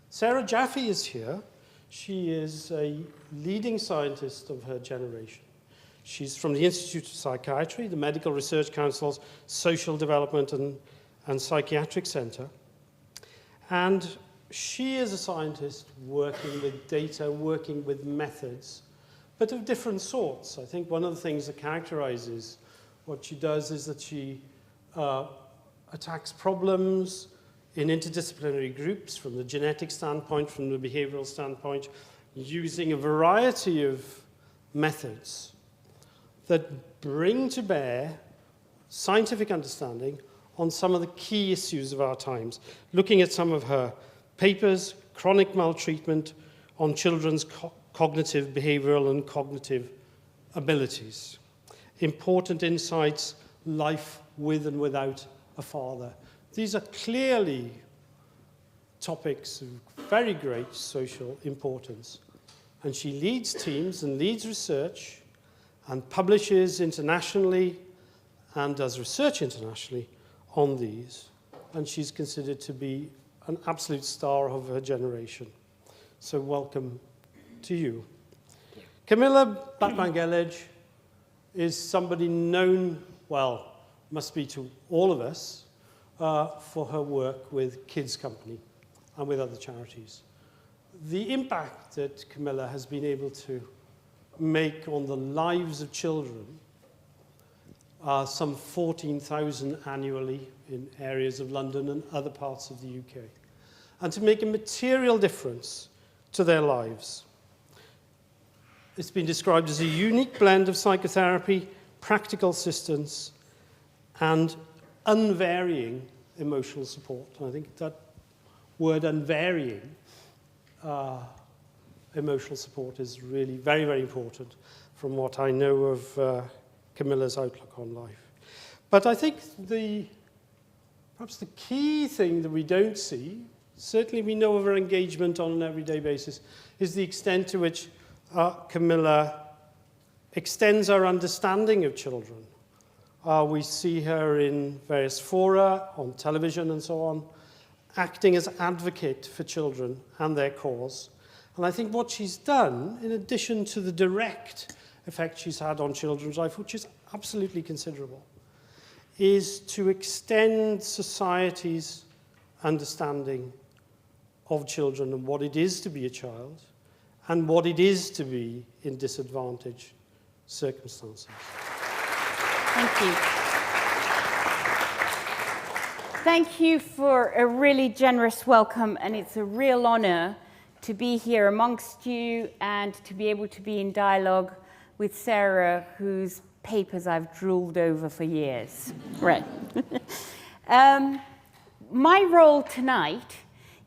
Sara Jaffee is here. She is a leading scientist of her generation. She's from the Institute of Psychiatry, the Medical Research Council's Social Development and Psychiatric Center. And she is a scientist working with data, working with methods, but of different sorts. I think one of the things that characterizes what she does is that she attacks problems in interdisciplinary groups from the genetic standpoint, from the behavioral standpoint, using a variety of methods that bring to bear scientific understanding on some of the key issues of our times. Looking at some of her papers, chronic maltreatment on children's cognitive, behavioral, and cognitive abilities. Important insights, life with and without a father. These are clearly topics of very great social importance. And she leads teams and leads research and publishes internationally and does research internationally on these. And she's considered to be an absolute star of her generation. So welcome to you. Camila Batmanghelidjh is somebody known, well, must be to all of us, for her work with Kids Company and with other charities. The impact that Camila has been able to make on the lives of children, some 14,000 annually in areas of London and other parts of the UK, and to make a material difference to their lives. It's been described as a unique blend of psychotherapy, practical assistance, and unvarying emotional support. And I think that word unvarying emotional support is really very, very important from what I know of Camila's outlook on life. But I think perhaps the key thing that we don't see, certainly we know of her engagement on an everyday basis, is the extent to which Camila extends our understanding of children. We see her in various fora, on television and so on, acting as advocate for children and their cause. And I think what she's done, in addition to the direct effect she's had on children's life, which is absolutely considerable, is to extend society's understanding of children and what it is to be a child and what it is to be in disadvantaged circumstances. Thank you. Thank you for a really generous welcome, and it's a real honor to be here amongst you and to be able to be in dialogue with Sara, whose papers I've drooled over for years. Right. My role tonight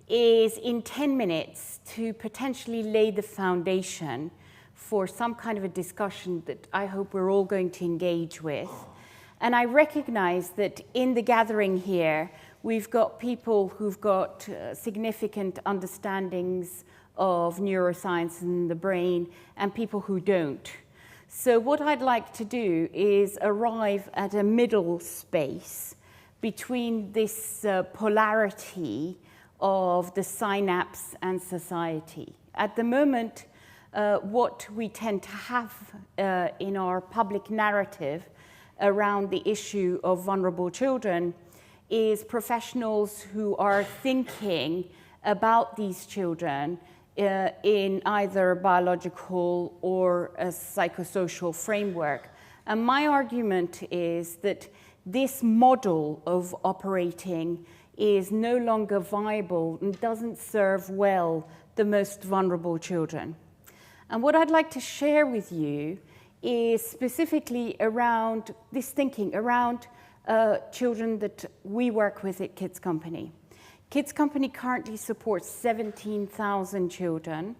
is in 10 minutes to potentially lay the foundation for some kind of a discussion that I hope we're all going to engage with. And I recognize that in the gathering here, we've got people who've got significant understandings of neuroscience and the brain, and people who don't. So what I'd like to do is arrive at a middle space between this polarity of the synapse and society. At the moment, what we tend to have in our public narrative around the issue of vulnerable children is professionals who are thinking about these children in either a biological or a psychosocial framework. And my argument is that this model of operating is no longer viable and doesn't serve well the most vulnerable children. And what I'd like to share with you is specifically around this thinking around children that we work with at Kids Company. Kids Company currently supports 17,000 children.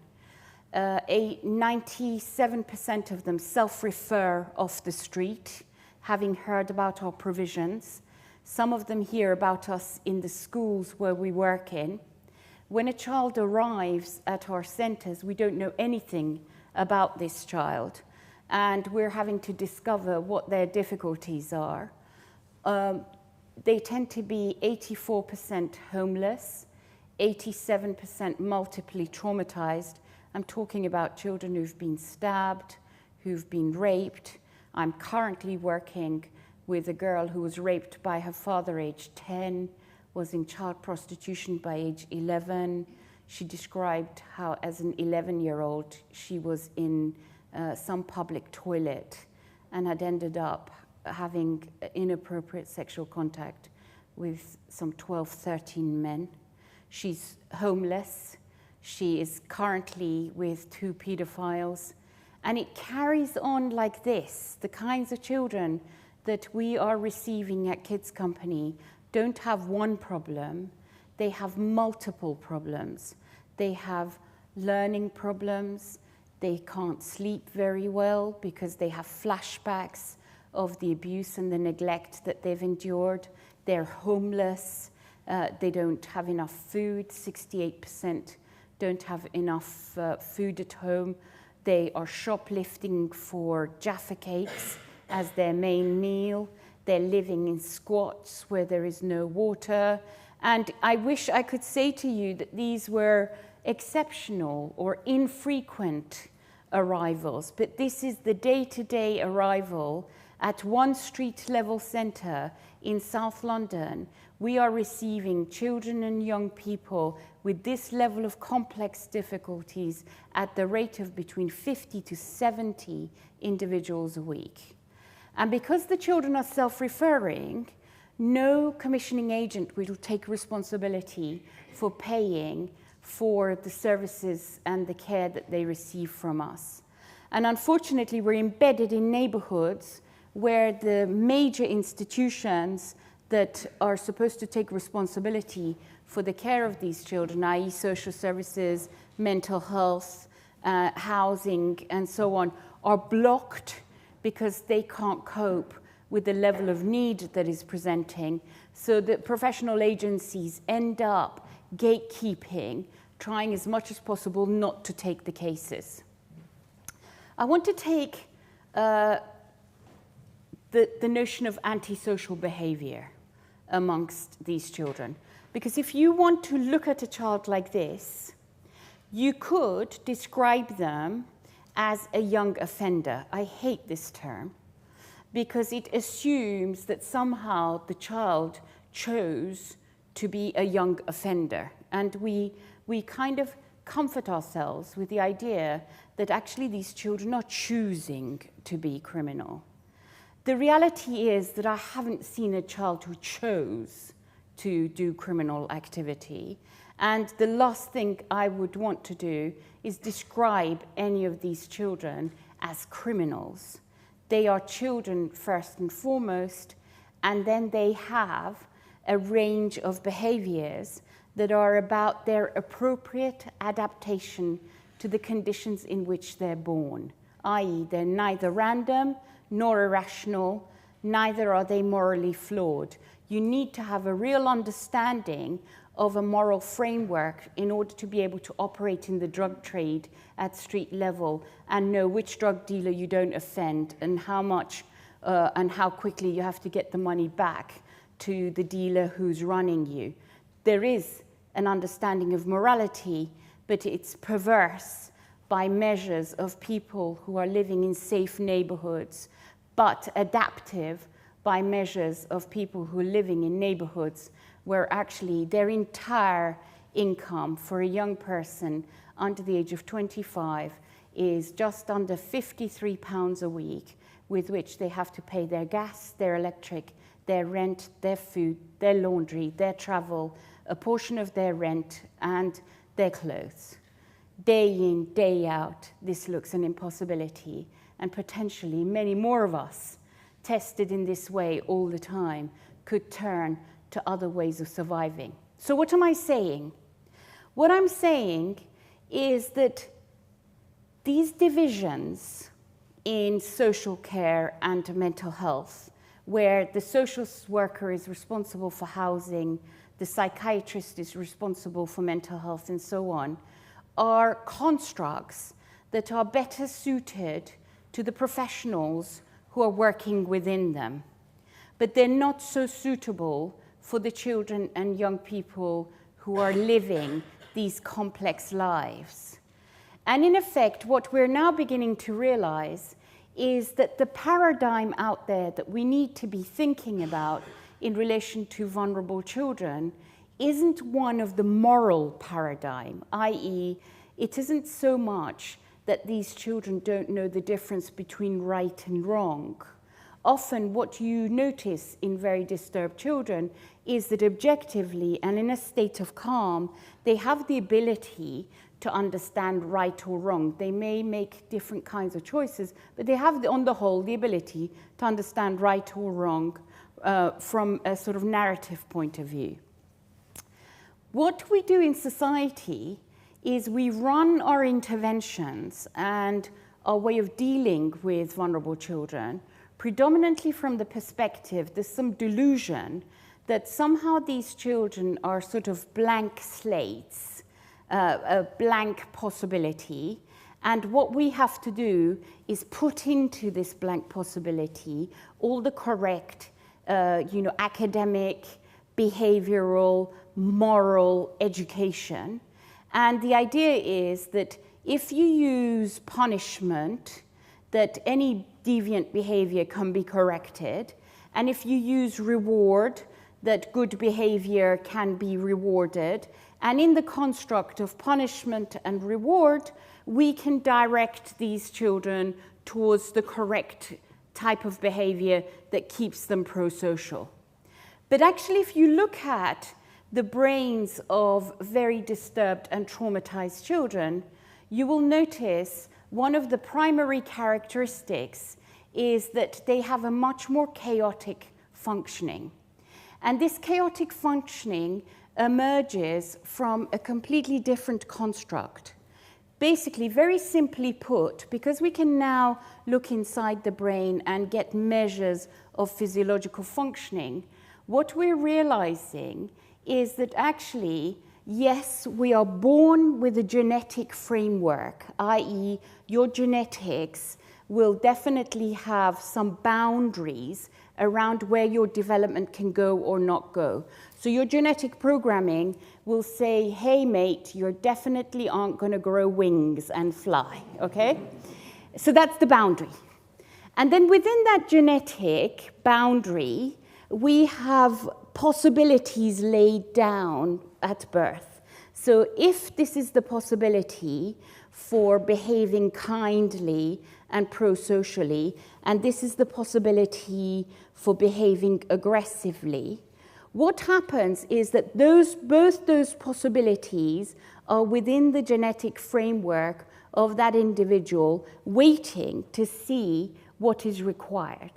97% of them self-refer off the street, having heard about our provisions. Some of them hear about us in the schools where we work in. When a child arrives at our centers, we don't know anything about this child, and we're having to discover what their difficulties are. They tend to be 84% homeless, 87% multiply traumatized. I'm talking about children who've been stabbed, who've been raped. I'm currently working with a girl who was raped by her father aged 10, was in child prostitution by age 11. She described how, as an 11-year-old, she was in some public toilet and had ended up having inappropriate sexual contact with some 12, 13 men. She's homeless. She is currently with 2 pedophiles. And it carries on like this. The kinds of children that we are receiving at Kids Company don't have one problem. They have multiple problems. They have learning problems. They can't sleep very well because they have flashbacks of the abuse and the neglect that they've endured. They're homeless. They don't have enough food. 68% don't have enough food at home. They are shoplifting for Jaffa cakes as their main meal. They're living in squats where there is no water. And I wish I could say to you that these were exceptional or infrequent arrivals, but this is the day-to-day arrival at one street level centre in South London. We are receiving children and young people with this level of complex difficulties at the rate of between 50 to 70 individuals a week. And because the children are self-referring, no commissioning agent will take responsibility for paying for the services and the care that they receive from us. And unfortunately, we're embedded in neighborhoods where the major institutions that are supposed to take responsibility for the care of these children, i.e. social services, mental health, housing, and so on, are blocked because they can't cope with the level of need that is presenting. So that professional agencies end up gatekeeping, trying as much as possible not to take the cases. I want to take the notion of antisocial behavior amongst these children. Because if you want to look at a child like this, you could describe them as a young offender. I hate this term because it assumes that somehow the child chose to be a young offender. And we kind of comfort ourselves with the idea that actually these children are choosing to be criminal. The reality is that I haven't seen a child who chose to do criminal activity. And the last thing I would want to do is describe any of these children as criminals. They are children first and foremost, and then they have a range of behaviors that are about their appropriate adaptation to the conditions in which they're born, i.e. they're neither random nor irrational, neither are they morally flawed. You need to have a real understanding of a moral framework in order to be able to operate in the drug trade at street level and know which drug dealer you don't offend and how much and how quickly you have to get the money back to the dealer who's running you. There is an understanding of morality, but it's perverse by measures of people who are living in safe neighborhoods, but adaptive by measures of people who are living in neighborhoods where actually their entire income for a young person under the age of 25 is just under £53 a week, with which they have to pay their gas, their electric, their rent, their food, their laundry, their travel, a portion of their rent, and their clothes. Day in, day out, this looks an impossibility, and potentially many more of us, tested in this way all the time, could turn to other ways of surviving. So what am I saying? What I'm saying is that these divisions in social care and mental health, where the social worker is responsible for housing, the psychiatrist is responsible for mental health, and so on, are constructs that are better suited to the professionals who are working within them. But they're not so suitable for the children and young people who are living these complex lives. And in effect, what we're now beginning to realize is that the paradigm out there that we need to be thinking about in relation to vulnerable children isn't one of the moral paradigm, i.e., it isn't so much that these children don't know the difference between right and wrong. Often what you notice in very disturbed children is that objectively and in a state of calm, they have the ability to understand right or wrong. They may make different kinds of choices, but they have, on the whole, the ability to understand right or wrong from a sort of narrative point of view. What we do in society is we run our interventions and our way of dealing with vulnerable children predominantly from the perspective, there's some delusion that somehow these children are sort of blank slates, a blank possibility, and what we have to do is put into this blank possibility all the correct, academic, behavioral, moral education. And the idea is that if you use punishment, that any deviant behavior can be corrected, and if you use reward, that good behavior can be rewarded, and in the construct of punishment and reward, we can direct these children towards the correct type of behavior that keeps them pro-social. But actually, if you look at the brains of very disturbed and traumatized children, you will notice one of the primary characteristics is that they have a much more chaotic functioning. And this chaotic functioning emerges from a completely different construct. Basically, very simply put, because we can now look inside the brain and get measures of physiological functioning, what we're realizing is that actually, yes, we are born with a genetic framework, i.e., your genetics will definitely have some boundaries around where your development can go or not go. So your genetic programming will say, hey, mate, you definitely aren't going to grow wings and fly, okay? So that's the boundary. And then within that genetic boundary, we have possibilities laid down at birth. So if this is the possibility for behaving kindly and pro-socially, and this is the possibility for behaving aggressively, what happens is that both those possibilities are within the genetic framework of that individual, waiting to see what is required.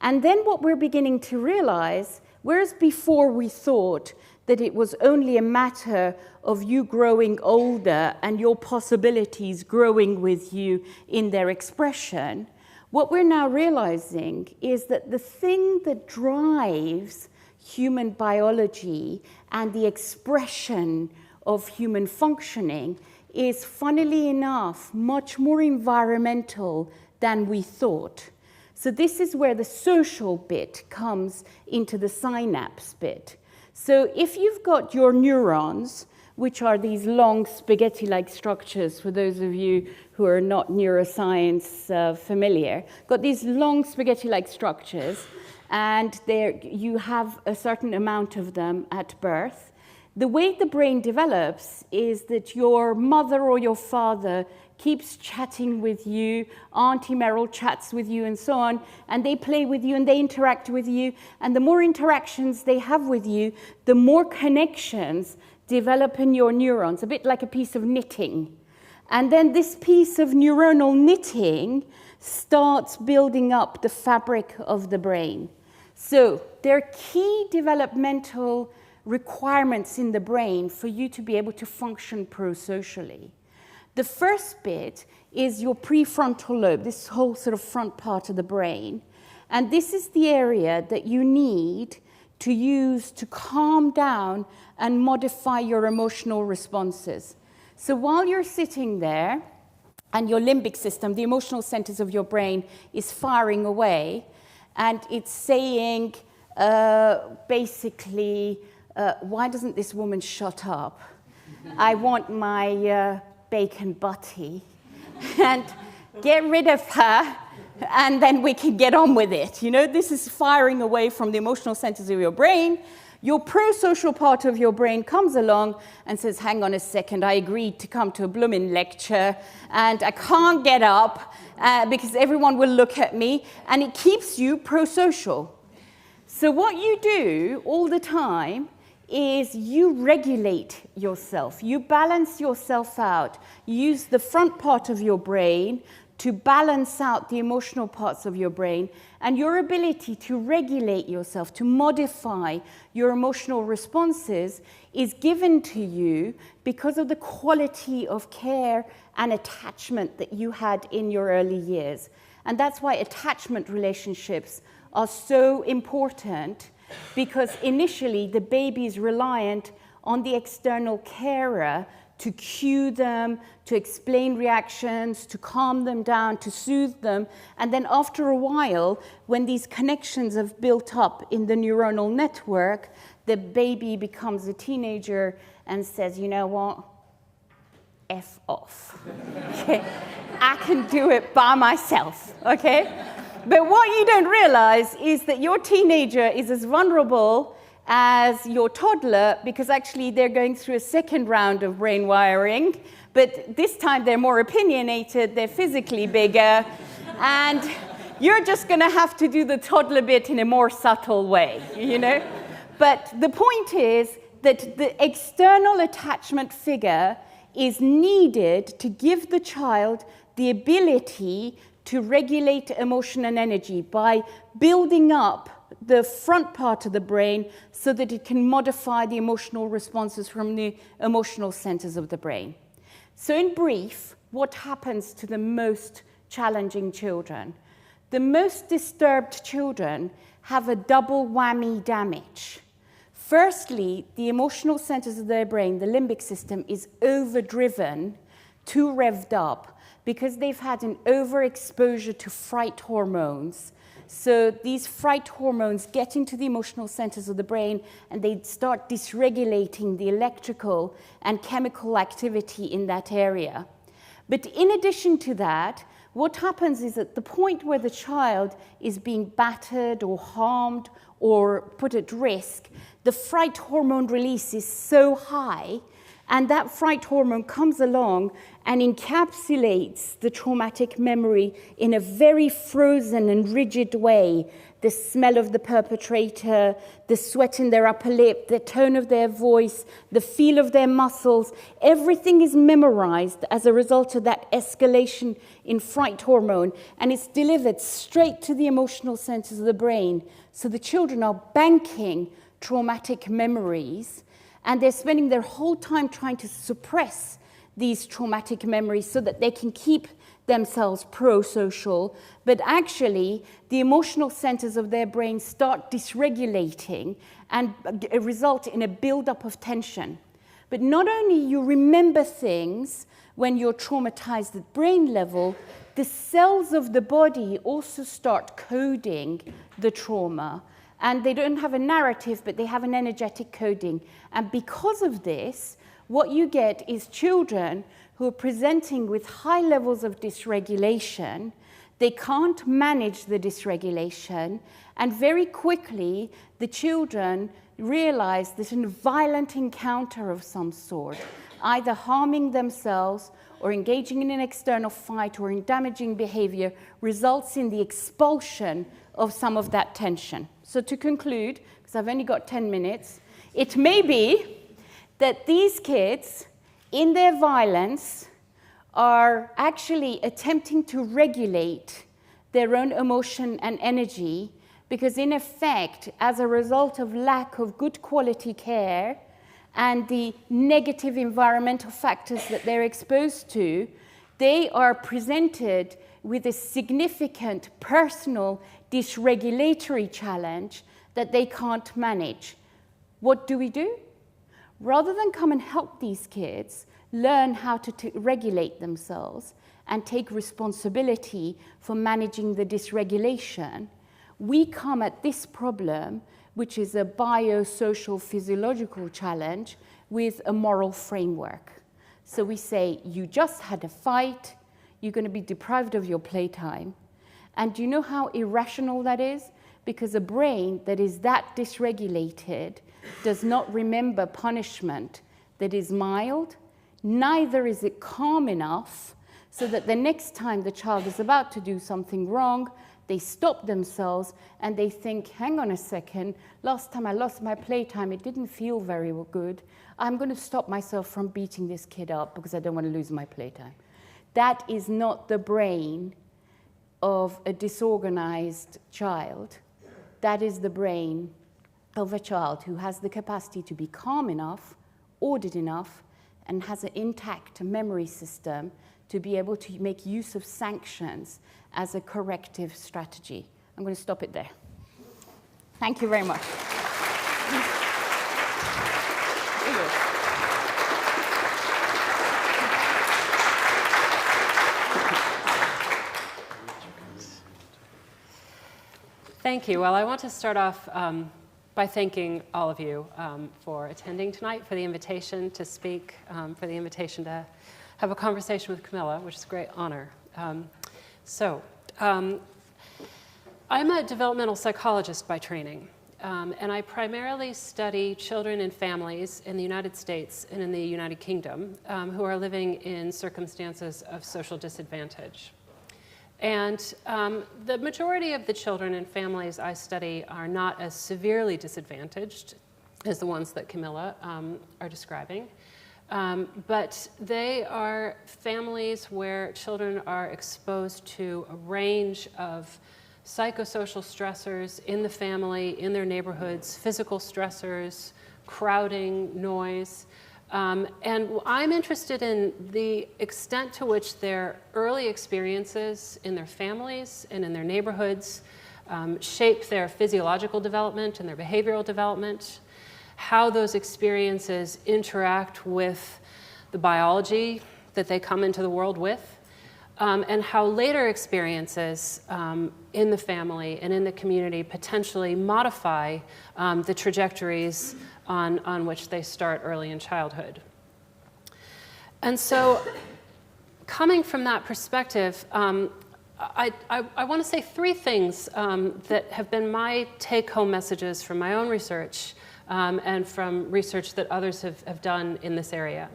And then what we're beginning to realize, whereas before we thought that it was only a matter of you growing older and your possibilities growing with you in their expression, what we're now realizing is that the thing that drives human biology and the expression of human functioning is, funnily enough, much more environmental than we thought. So this is where the social bit comes into the synapse bit. So if you've got your neurons, which are these long spaghetti-like structures, for those of you who are not neuroscience familiar, got these long spaghetti-like structures, and you have a certain amount of them at birth. The way the brain develops is that your mother or your father keeps chatting with you, Auntie Meryl chats with you and so on, and they play with you and they interact with you, and the more interactions they have with you, the more connections develop in your neurons, a bit like a piece of knitting. And then this piece of neuronal knitting starts building up the fabric of the brain. So there are key developmental requirements in the brain for you to be able to function pro-socially. The first bit is your prefrontal lobe, this whole sort of front part of the brain. And this is the area that you need to use to calm down and modify your emotional responses. So while you're sitting there and your limbic system, the emotional centers of your brain, is firing away, and it's saying basically, why doesn't this woman shut up? I want my bacon butty, and get rid of her, and then we can get on with it. You know, this is firing away from the emotional centers of your brain. Your pro-social part of your brain comes along and says, hang on a second, I agreed to come to a blooming lecture, and I can't get up because everyone will look at me, and it keeps you pro-social. So what you do all the time is you regulate yourself. You balance yourself out. You use the front part of your brain to balance out the emotional parts of your brain, and your ability to regulate yourself, to modify your emotional responses is given to you because of the quality of care and attachment that you had in your early years. And that's why attachment relationships are so important, because initially the baby is reliant on the external carer to cue them, to explain reactions, to calm them down, to soothe them. And then after a while, when these connections have built up in the neuronal network, the baby becomes a teenager and says, you know what? F off. Okay? I can do it by myself, okay? But what you don't realize is that your teenager is as vulnerable as your toddler, because actually they're going through a second round of brain wiring, but this time they're more opinionated, they're physically bigger, and you're just going to have to do the toddler bit in a more subtle way, you know? But the point is that the external attachment figure is needed to give the child the ability to regulate emotion and energy by building up the front part of the brain so that it can modify the emotional responses from the emotional centers of the brain. So in brief, what happens to the most challenging children? The most disturbed children have a double whammy damage. Firstly, the emotional centers of their brain, the limbic system, is overdriven, too revved up, because they've had an overexposure to fright hormones. So these fright hormones get into the emotional centers of the brain, and they start dysregulating the electrical and chemical activity in that area. But in addition to that, what happens is at the point where the child is being battered or harmed or put at risk, the fright hormone release is so high, and that fright hormone comes along and encapsulates the traumatic memory in a very frozen and rigid way. The smell of the perpetrator, the sweat in their upper lip, the tone of their voice, the feel of their muscles, everything is memorized as a result of that escalation in fright hormone, and it's delivered straight to the emotional centers of the brain. So the children are banking traumatic memories, and they're spending their whole time trying to suppress these traumatic memories so that they can keep themselves pro-social, but actually the emotional centers of their brain start dysregulating and result in a buildup of tension. But not only you remember things when you're traumatized at brain level, the cells of the body also start coding the trauma. And they don't have a narrative, but they have an energetic coding. And because of this, what you get is children who are presenting with high levels of dysregulation. They can't manage the dysregulation, and very quickly the children realize that a violent encounter of some sort, either harming themselves or engaging in an external fight or in damaging behavior, results in the expulsion of some of that tension. So to conclude, because I've only got 10 minutes, it may be that these kids, in their violence, are actually attempting to regulate their own emotion and energy, because in effect, as a result of lack of good quality care and the negative environmental factors that they're exposed to, they are presented with a significant personal dysregulatory challenge that they can't manage. What do? Rather than come and help these kids learn how to regulate themselves and take responsibility for managing the dysregulation, we come at this problem which is a biosocial physiological challenge with a moral framework. So we say, you just had a fight, you're going to be deprived of your playtime. And do you know how irrational that is? Because a brain that is that dysregulated does not remember punishment that is mild, neither is it calm enough so that the next time the child is about to do something wrong, they stop themselves and they think, hang on a second, last time I lost my playtime, it didn't feel very good. I'm going to stop myself from beating this kid up because I don't want to lose my playtime. That is not the brain of a disorganized child. That is the brain of a child who has the capacity to be calm enough, ordered enough, and has an intact memory system to be able to make use of sanctions as a corrective strategy. I'm going to stop it there. Thank you very much. Thank you. Well, I want to start off by thanking all of you for attending tonight, for the invitation to speak, for the invitation to have a conversation with Camilla, which is a great honor. I'm a developmental psychologist by training, and I primarily study children and families in the United States and in the United Kingdom who are living in circumstances of social disadvantage. And the majority of the children and families I study are not as severely disadvantaged as the ones that Camilla are describing. But they are families where children are exposed to a range of psychosocial stressors in the family, in their neighborhoods, physical stressors, crowding, noise. And I'm interested in the extent to which their early experiences in their families and in their neighborhoods shape their physiological development and their behavioral development, how those experiences interact with the biology that they come into the world with, and how later experiences in the family and in the community potentially modify the trajectories on which they start early in childhood. And so, coming from that perspective, I want to say three things that have been my take-home messages from my own research and from research that others have done in this area.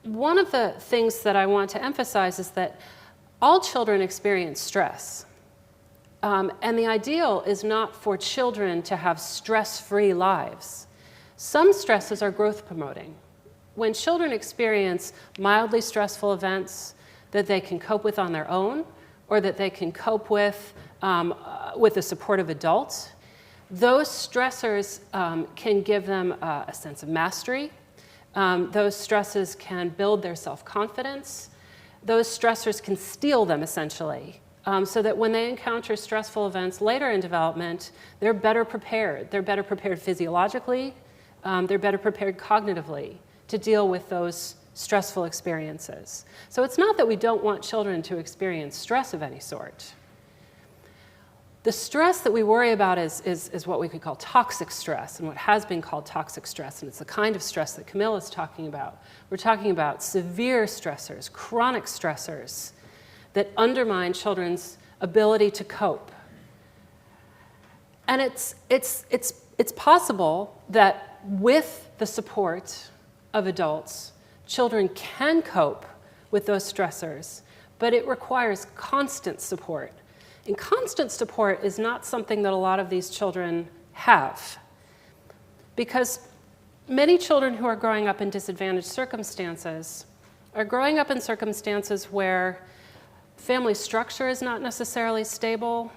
One of the things that I want to emphasize is that all children experience stress. And the ideal is not for children to have stress-free lives. Some stresses are growth-promoting. When children experience mildly stressful events that they can cope with on their own, or that they can cope with a supportive adult, those stressors can give them a sense of mastery. Those stresses can build their self-confidence. Those stressors can steel them, essentially. So that when they encounter stressful events later in development, they're better prepared. They're better prepared physiologically. They're better prepared cognitively to deal with those stressful experiences. So it's not that we don't want children to experience stress of any sort. The stress that we worry about is what we could call toxic stress, and what has been called toxic stress, and it's the kind of stress that Camilla is talking about. We're talking about severe stressors, chronic stressors, that undermine children's ability to cope. And it's possible that with the support of adults, children can cope with those stressors, but it requires constant support. And constant support is not something that a lot of these children have, because many children who are growing up in disadvantaged circumstances are growing up in circumstances where family structure is not necessarily stable,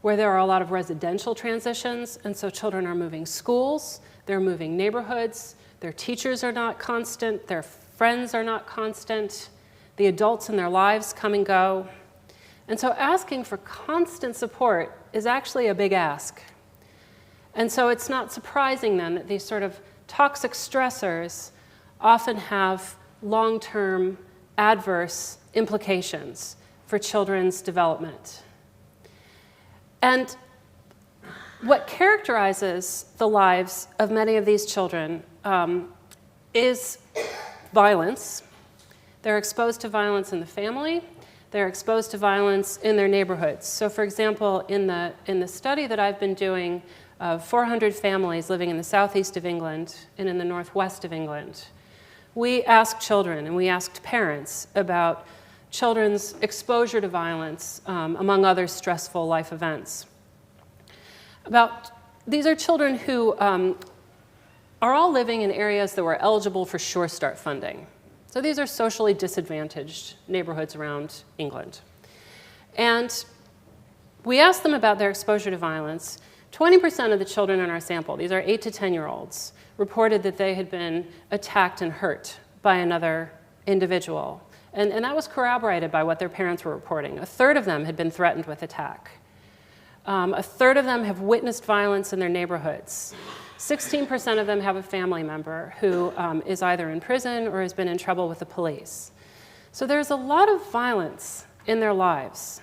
where there are a lot of residential transitions, and so children are moving schools, they're moving neighborhoods, their teachers are not constant, their friends are not constant, the adults in their lives come and go. And so asking for constant support is actually a big ask. And so it's not surprising then that these sort of toxic stressors often have long-term adverse implications for children's development. And what characterizes the lives of many of these children is violence. They're exposed to violence in the family. They're exposed to violence in their neighborhoods. So for example, in the study that I've been doing of 400 families living in the southeast of England and in the northwest of England, we asked children and we asked parents about children's exposure to violence, among other stressful life events. These are children who are all living in areas that were eligible for Sure Start funding. So these are socially disadvantaged neighborhoods around England. And we asked them about their exposure to violence. 20% of the children in our sample, these are 8 to 10-year-olds, reported that they had been attacked and hurt by another individual. And that was corroborated by what their parents were reporting. A third of them had been threatened with attack. A third of them have witnessed violence in their neighborhoods. 16% of them have a family member who is either in prison or has been in trouble with the police. So there's a lot of violence in their lives.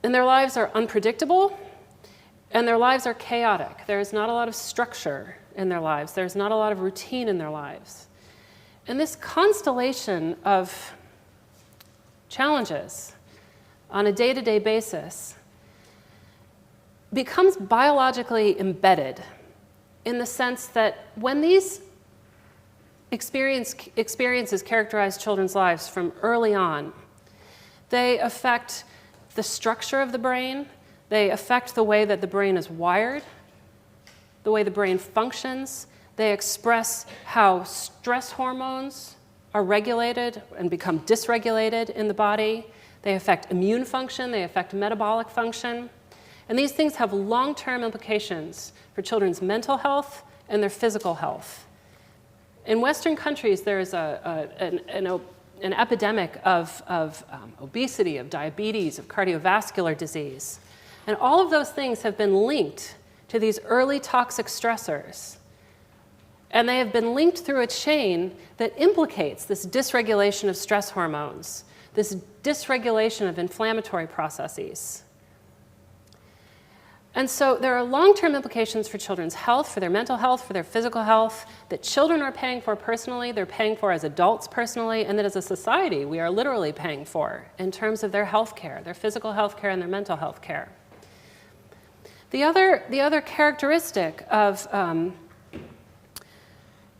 And their lives are unpredictable, and their lives are chaotic. There's not a lot of structure in their lives. There's not a lot of routine in their lives. And this constellation of challenges on a day-to-day basis becomes biologically embedded in the sense that when these experiences characterize children's lives from early on, they affect the structure of the brain, they affect the way that the brain is wired, the way the brain functions, they express how stress hormones are regulated and become dysregulated in the body, they affect immune function, they affect metabolic function. And these things have long-term implications for children's mental health and their physical health. In Western countries, there is an epidemic of obesity, of diabetes, of cardiovascular disease. And all of those things have been linked to these early toxic stressors. And they have been linked through a chain that implicates this dysregulation of stress hormones, this dysregulation of inflammatory processes. And so there are long-term implications for children's health, for their mental health, for their physical health, that children are paying for personally, they're paying for as adults personally, and that as a society we are literally paying for in terms of their health care, their physical health care and their mental health care. The other characteristic of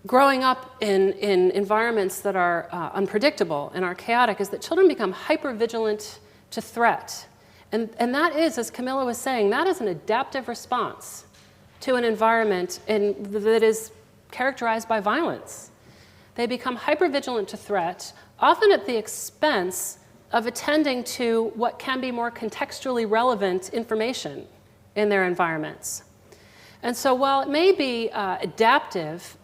growing up in environments that are unpredictable and are chaotic is that children become hypervigilant to threat. And that is, as Camila was saying, that is an adaptive response to an environment that is characterized by violence. They become hypervigilant to threat, often at the expense of attending to what can be more contextually relevant information in their environments. And so while it may be adaptive,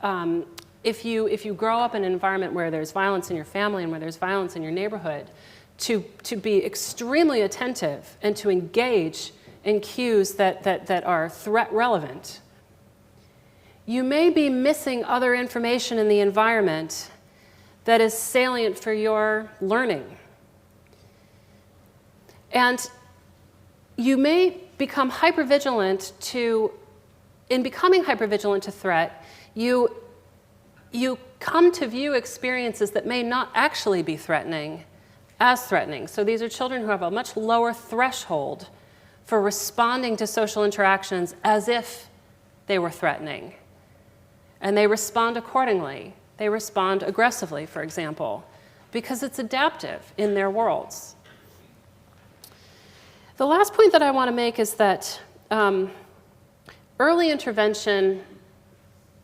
if you grow up in an environment where there's violence in your family and where there's violence in your neighborhood, to be extremely attentive and to engage in cues that are threat relevant, you may be missing other information in the environment that is salient for your learning. And you may become hypervigilant in becoming hypervigilant to threat, you come to view experiences that may not actually be threatening as threatening. So these are children who have a much lower threshold for responding to social interactions as if they were threatening. And they respond accordingly. They respond aggressively, for example, because it's adaptive in their worlds. The last point that I want to make is that early intervention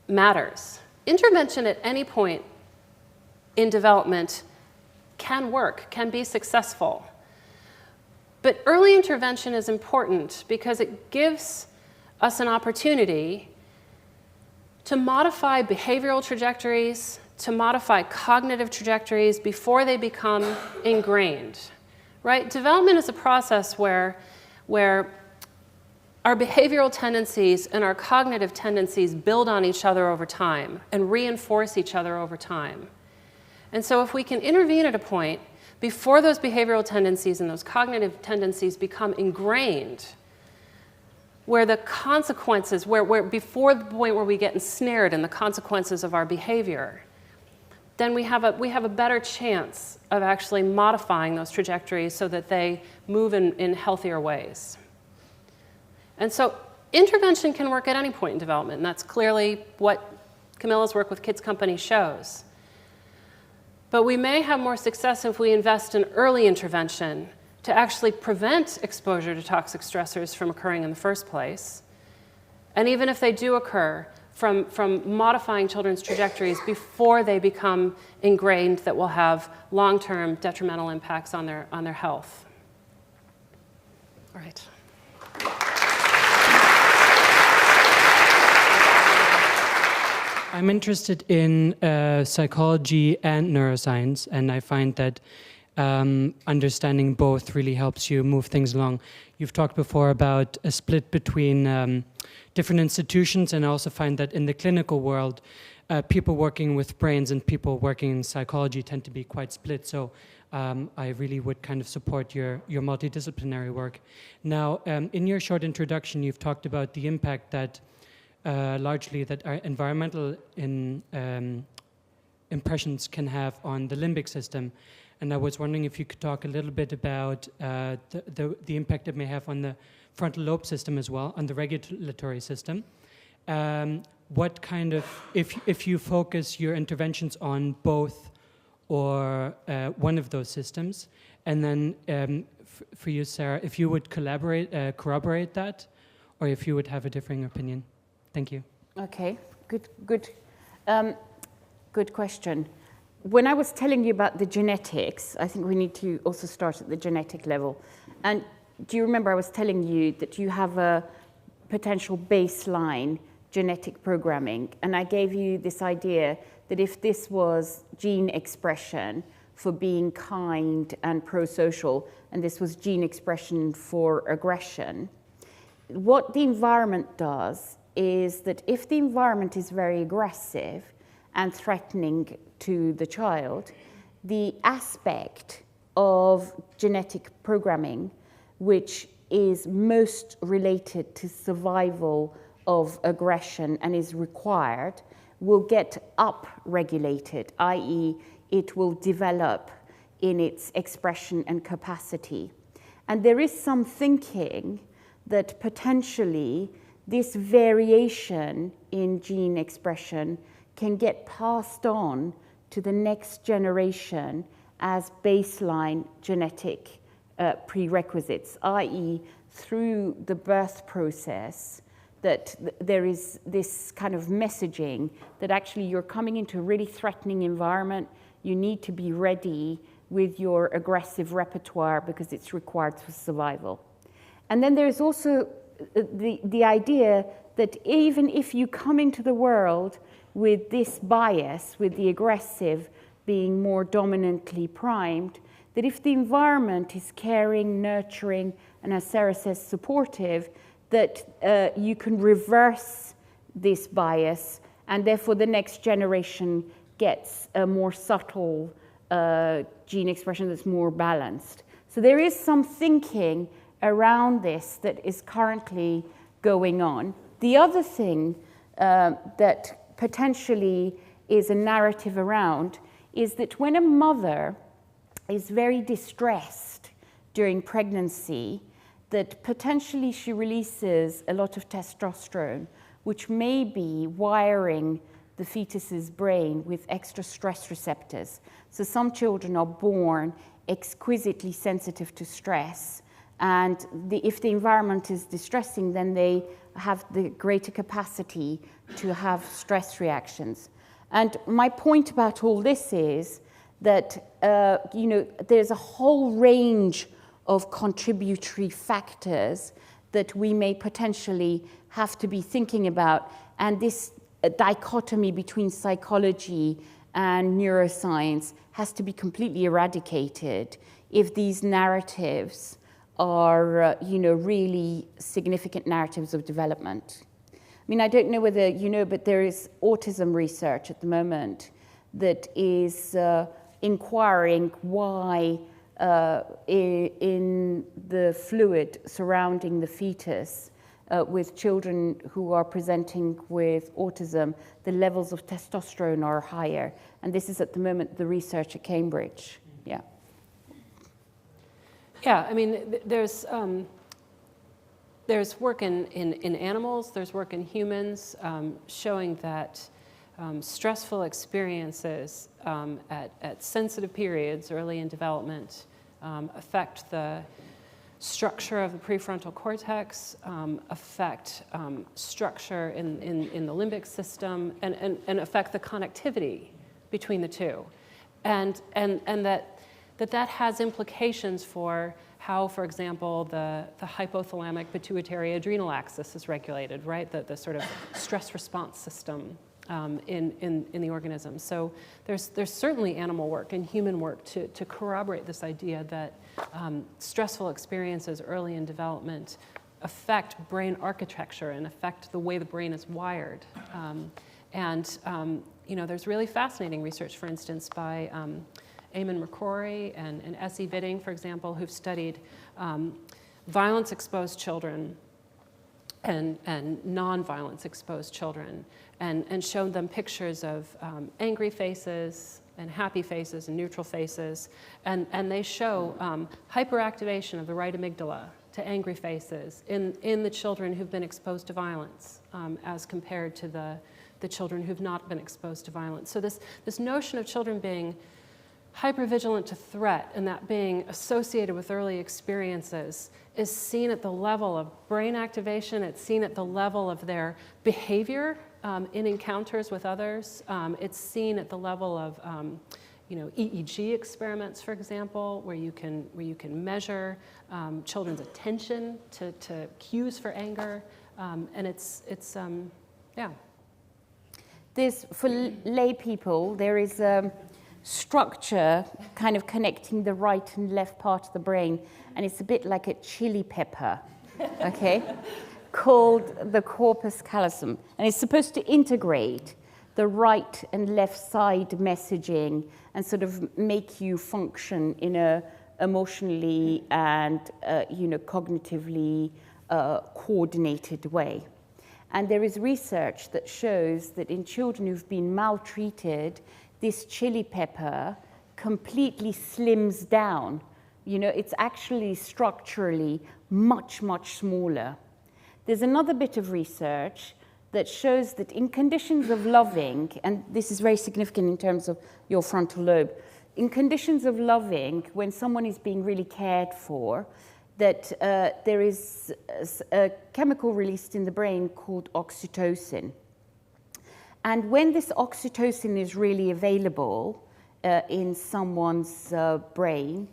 matters. Intervention at any point in development can work, can be successful. But early intervention is important because it gives us an opportunity to modify behavioral trajectories, to modify cognitive trajectories before they become ingrained. Right? Development is a process where our behavioral tendencies and our cognitive tendencies build on each other over time and reinforce each other over time. And so if we can intervene at a point before those behavioral tendencies and those cognitive tendencies become ingrained, where the consequences, where before the point where we get ensnared in the consequences of our behavior, then we have a better chance of actually modifying those trajectories so that they move in healthier ways. And so intervention can work at any point in development, and that's clearly what Camila's work with Kids Company shows. But we may have more success if we invest in early intervention to actually prevent exposure to toxic stressors from occurring in the first place. And even if they do occur, from modifying children's trajectories before they become ingrained that will have long-term detrimental impacts on their health. All right. I'm interested in psychology and neuroscience, and I find that understanding both really helps you move things along. You've talked before about a split between different institutions, and I also find that in the clinical world, people working with brains and people working in psychology tend to be quite split. So I really would kind of support your multidisciplinary work. Now, in your short introduction, you've talked about the impact that largely that our environmental impressions can have on the limbic system. And I was wondering if you could talk a little bit about the impact it may have on the frontal lobe system as well, on the regulatory system. What kind of, if you focus your interventions on both or one of those systems, and then for you, Sarah, if you would corroborate that, or if you would have a differing opinion. Thank you. Okay, good question. When I was telling you about the genetics, I think we need to also start at the genetic level. And do you remember I was telling you that you have a potential baseline genetic programming? And I gave you this idea that if this was gene expression for being kind and pro-social, and this was gene expression for aggression, what the environment does is that if the environment is very aggressive and threatening to the child, the aspect of genetic programming which is most related to survival of aggression and is required will get up-regulated, i.e. it will develop in its expression and capacity. And there is some thinking that potentially this variation in gene expression can get passed on to the next generation as baseline genetic prerequisites, i.e. through the birth process, that there is this kind of messaging that actually you're coming into a really threatening environment, you need to be ready with your aggressive repertoire because it's required for survival. And then there's also the idea that even if you come into the world with this bias, with the aggressive being more dominantly primed, that if the environment is caring, nurturing, and as Sarah says, supportive, that you can reverse this bias, and therefore the next generation gets a more subtle gene expression that's more balanced. So there is some thinking around this that is currently going on. The other thing that potentially is a narrative around is that when a mother is very distressed during pregnancy, that potentially she releases a lot of testosterone, which may be wiring the fetus's brain with extra stress receptors. So some children are born exquisitely sensitive to stress, and if the environment is distressing, then they have the greater capacity to have stress reactions. And my point about all this is that there's a whole range of contributory factors that we may potentially have to be thinking about, and this dichotomy between psychology and neuroscience has to be completely eradicated if these narratives are really significant narratives of development. I mean, I don't know whether you know, but there is autism research at the moment that is inquiring why in the fluid surrounding the fetus, with children who are presenting with autism, the levels of testosterone are higher. And this is at the moment the research at Cambridge. Yeah. Yeah, I mean, there's work in animals, there's work in humans showing that stressful experiences at sensitive periods early in development affect the structure of the prefrontal cortex, affect structure in the limbic system, and affect the connectivity between the two. And that has implications for how, for example, the hypothalamic pituitary adrenal axis is regulated, right? The sort of stress response system in the organism. So there's certainly animal work and human work to corroborate this idea that stressful experiences early in development affect brain architecture and affect the way the brain is wired. There's really fascinating research, for instance, by Eamon McCrory and Essie Vitting, for example, who've studied violence-exposed children and non-violence exposed children and shown them pictures of angry faces and happy faces and neutral faces. And they show hyperactivation of the right amygdala to angry faces in the children who've been exposed to violence as compared to the children who've not been exposed to violence. So this notion of children being hypervigilant to threat and that being associated with early experiences is seen at the level of brain activation. It's seen at the level of their behavior in encounters with others. It's seen at the level of EEG experiments, for example, where you can measure children's attention to cues for anger, and it's yeah. There's, for lay people, there is a structure kind of connecting the right and left part of the brain, and it's a bit like a chili pepper, okay, called the corpus callosum, and it's supposed to integrate the right and left side messaging and sort of make you function in a emotionally and cognitively coordinated way. And there is research that shows that in children who've been maltreated, this chili pepper completely slims down. It's actually structurally much, much smaller. There's another bit of research that shows that in conditions of loving, and this is very significant in terms of your frontal lobe, in conditions of loving, when someone is being really cared for, that there is a chemical released in the brain called oxytocin. And when this oxytocin is really available in someone's brain,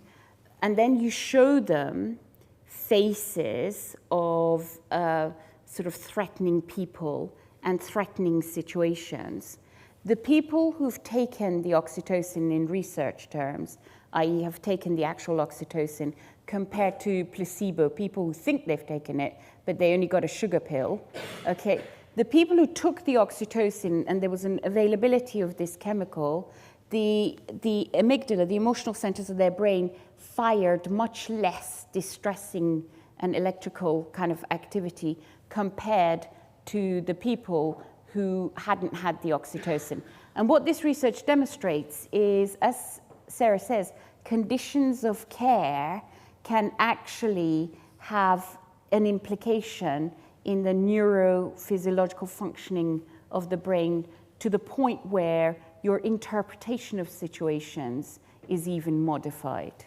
and then you show them faces of sort of threatening people and threatening situations, the people who've taken the oxytocin in research terms, i.e. have taken the actual oxytocin, compared to placebo, people who think they've taken it, but they only got a sugar pill, okay? The people who took the oxytocin and there was an availability of this chemical, the amygdala, the emotional centers of their brain, fired much less distressing and electrical kind of activity compared to the people who hadn't had the oxytocin. And what this research demonstrates is, as Sarah says, conditions of care can actually have an implication in the neurophysiological functioning of the brain to the point where your interpretation of situations is even modified.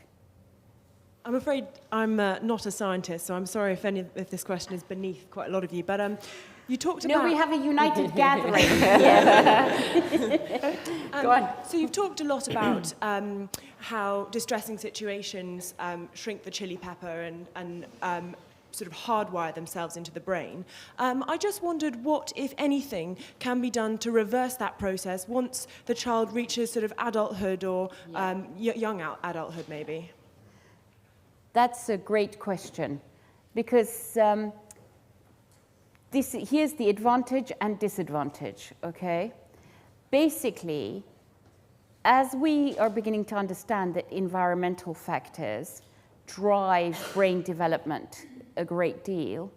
I'm afraid I'm not a scientist, so I'm sorry if this question is beneath quite a lot of you, but you talked about... No, we have a united gathering. Go on. So you've talked a lot about how distressing situations shrink the chili pepper and sort of hardwire themselves into the brain. I just wondered what, if anything, can be done to reverse that process once the child reaches sort of adulthood or young adulthood, maybe? That's a great question, because here's the advantage and disadvantage, okay? Basically, as we are beginning to understand that environmental factors drive brain development a great deal,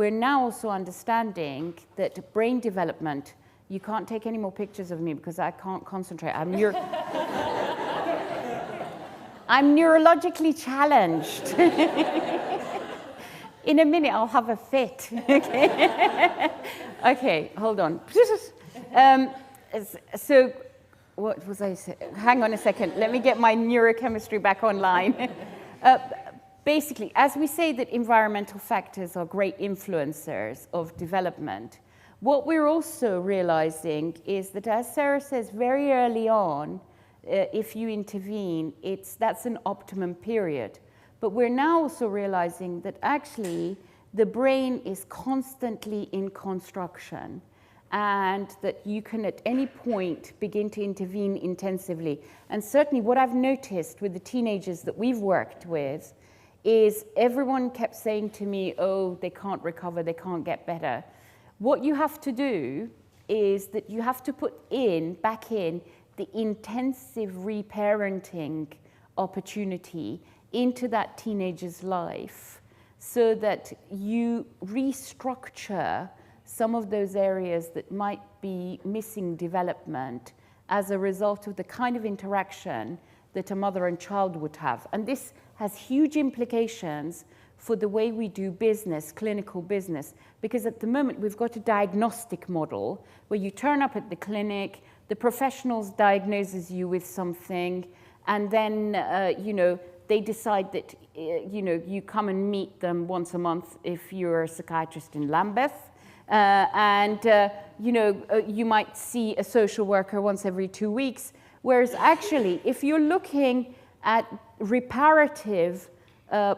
we're now also understanding that brain development, you can't take any more pictures of me because I can't concentrate. I'm neurologically challenged. In a minute, I'll have a fit. Okay, okay, hold on. So, what was I saying? Hang on a second. Let me get my neurochemistry back online. Basically, as we say that environmental factors are great influencers of development, what we're also realizing is that, as Sarah says, very early on, if you intervene, that's an optimum period. But we're now also realizing that actually the brain is constantly in construction, and that you can at any point begin to intervene intensively. And certainly what I've noticed with the teenagers that we've worked with is everyone kept saying to me, oh, they can't recover, they can't get better. What you have to do is that you have to put back in the intensive reparenting opportunity into that teenager's life so that you restructure some of those areas that might be missing development as a result of the kind of interaction that a mother and child would have. And this has huge implications for the way we do business, clinical business, because at the moment we've got a diagnostic model where you turn up at the clinic, the professionals diagnoses you with something, and then they decide that you come and meet them once a month if you're a psychiatrist in Lambeth. You might see a social worker once every 2 weeks, whereas actually, if you're looking at reparative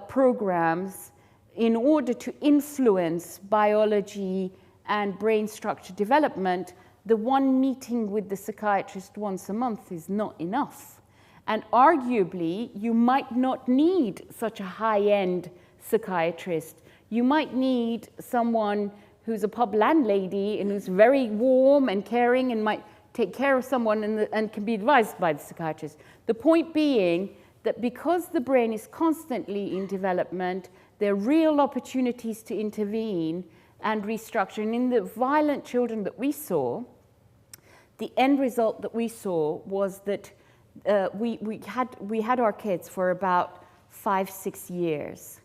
programs in order to influence biology and brain structure development, the one meeting with the psychiatrist once a month is not enough. And arguably, you might not need such a high-end psychiatrist. You might need someone who's a pub landlady and who's very warm and caring and might take care of someone and can be advised by the psychiatrist. The point being that because the brain is constantly in development, there are real opportunities to intervene and restructure. And in the violent children that we saw, the end result that we saw was that we had our kids for about 5-6 years.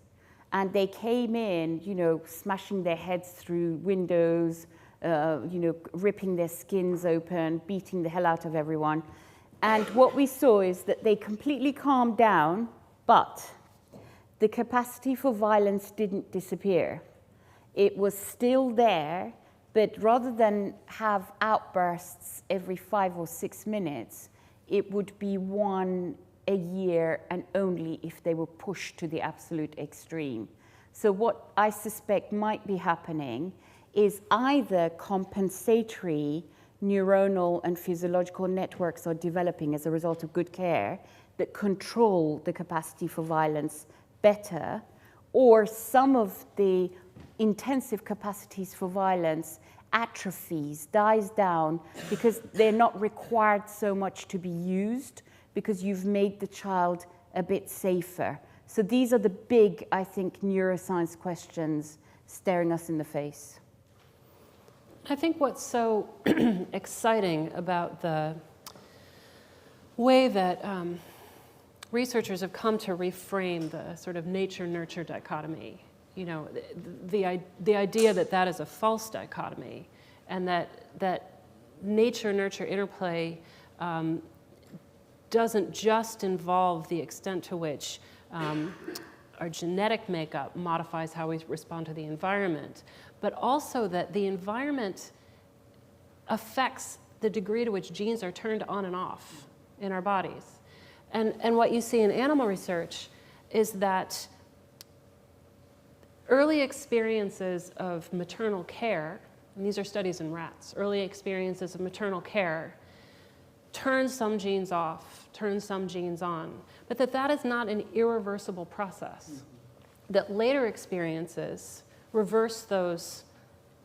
And they came in, smashing their heads through windows, ripping their skins open, beating the hell out of everyone. And what we saw is that they completely calmed down, but the capacity for violence didn't disappear. It was still there, but rather than have outbursts every 5 or 6 minutes, it would be one a year, and only if they were pushed to the absolute extreme. So what I suspect might be happening is either compensatory neuronal and physiological networks are developing as a result of good care that control the capacity for violence better, or some of the intensive capacities for violence atrophies, dies down, because they're not required so much to be used, because you've made the child a bit safer. So these are the big, I think, neuroscience questions staring us in the face. I think what's so exciting about the way that researchers have come to reframe the sort of nature-nurture dichotomy, the idea that that is a false dichotomy, and that nature-nurture interplay doesn't just involve the extent to which our genetic makeup modifies how we respond to the environment, but also that the environment affects the degree to which genes are turned on and off in our bodies. And what you see in animal research is that early experiences of maternal care, and these are studies in rats, early experiences of maternal care turn some genes off, turn some genes on, but that is not an irreversible process. That later experiences reverse those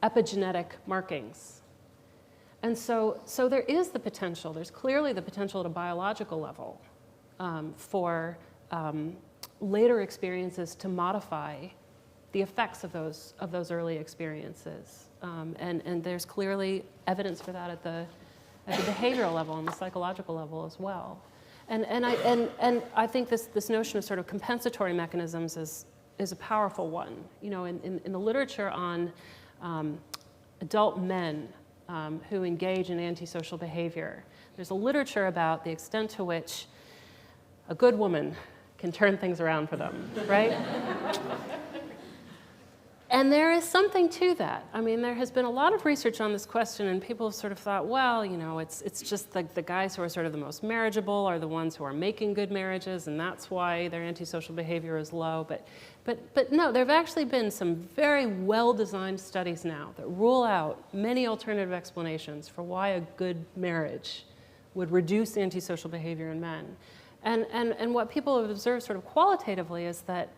epigenetic markings. And so there is the potential, there's clearly the potential at a biological level for later experiences to modify the effects of those early experiences. And there's clearly evidence for that at the behavioral level and the psychological level as well. And I think this notion of sort of compensatory mechanisms is a powerful one. You know, in the literature on adult men who engage in antisocial behavior, there's a literature about the extent to which a good woman can turn things around for them, right? And there is something to that. I mean, there has been a lot of research on this question, and people have sort of thought, well, you know, it's just like the guys who are sort of the most marriageable are the ones who are making good marriages, and that's why their antisocial behavior is low. But no, there have actually been some very well-designed studies now that rule out many alternative explanations for why a good marriage would reduce antisocial behavior in men. And what people have observed sort of qualitatively is that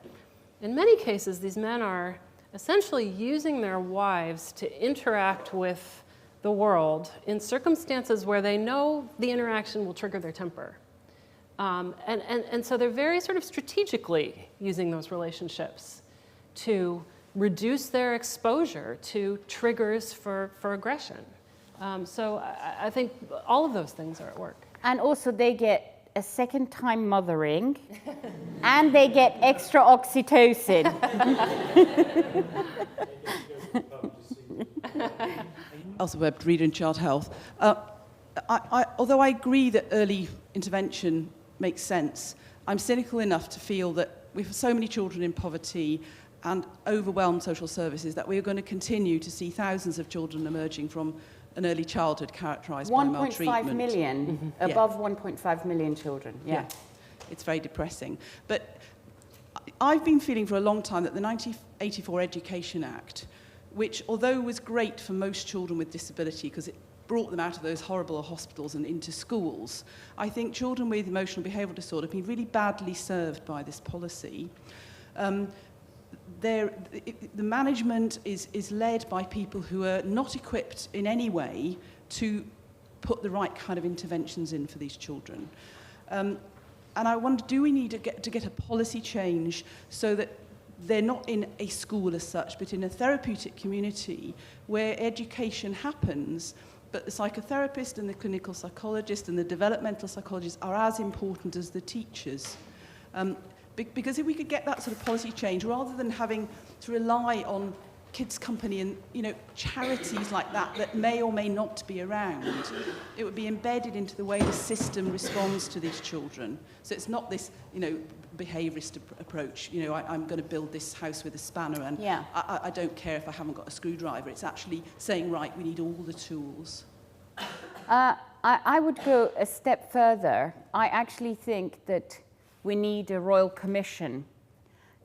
in many cases, these men are essentially using their wives to interact with the world in circumstances where they know the interaction will trigger their temper. And so they're very sort of strategically using those relationships to reduce their exposure to triggers for aggression. So I think all of those things are at work. And also they get a second time mothering and they get extra oxytocin. Also, Webb, reader in child health. Although I agree that early intervention makes sense, I'm cynical enough to feel that we have so many children in poverty and overwhelmed social services that we are going to continue to see thousands of children emerging from an early childhood characterised by maltreatment. 1.5 million, above 1.5 million children, yeah. It's very depressing. But I've been feeling for a long time that the 1984 Education Act, which although was great for most children with disability because it brought them out of those horrible hospitals and into schools, I think children with emotional behavioural disorder have been really badly served by this policy. The management is led by people who are not equipped in any way to put the right kind of interventions in for these children. And I wonder, do we need to get a policy change so that they're not in a school as such, but in a therapeutic community where education happens, but the psychotherapist and the clinical psychologist and the developmental psychologist are as important as the teachers? Because if we could get that sort of policy change, rather than having to rely on Kids Company and, you know, charities like that may or may not be around, it would be embedded into the way the system responds to these children. So it's not this, you know, behaviourist approach. You know, I'm going to build this house with a spanner and I don't care if I haven't got a screwdriver. It's actually saying, right, we need all the tools. I would go a step further. I actually think that we need a royal commission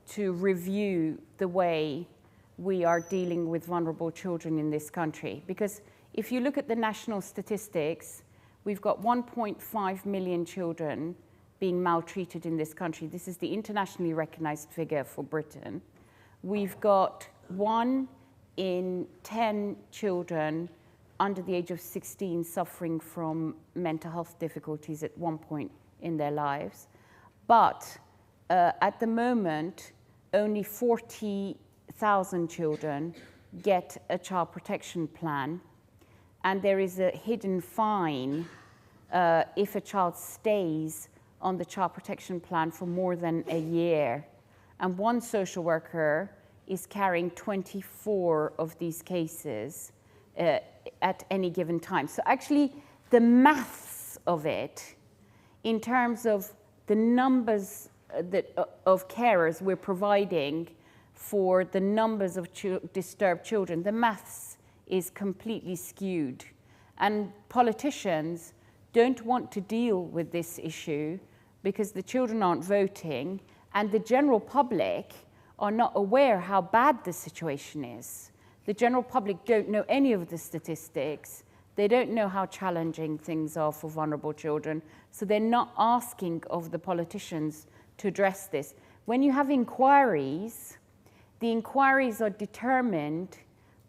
to review the way we are dealing with vulnerable children in this country. Because if you look at the national statistics, we've got 1.5 million children being maltreated in this country. This is the internationally recognized figure for Britain. We've got 1 in 10 children under the age of 16 suffering from mental health difficulties at one point in their lives. But at the moment, only 40,000 children get a child protection plan, and there is a hidden fine if a child stays on the child protection plan for more than a year. And one social worker is carrying 24 of these cases at any given time. So actually, the maths of it, in terms of the numbers of carers we're providing for the numbers of disturbed children, the maths is completely skewed. And politicians don't want to deal with this issue because the children aren't voting and the general public are not aware how bad the situation is. The general public don't know any of the statistics. They don't know how challenging things are for vulnerable children, so they're not asking of the politicians to address this. When you have inquiries, the inquiries are determined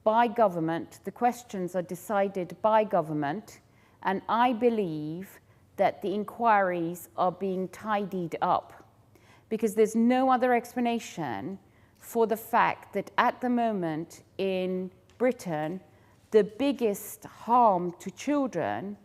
by government, the questions are decided by government, and I believe that the inquiries are being tidied up because there's no other explanation for the fact that at the moment in Britain, the biggest harm to children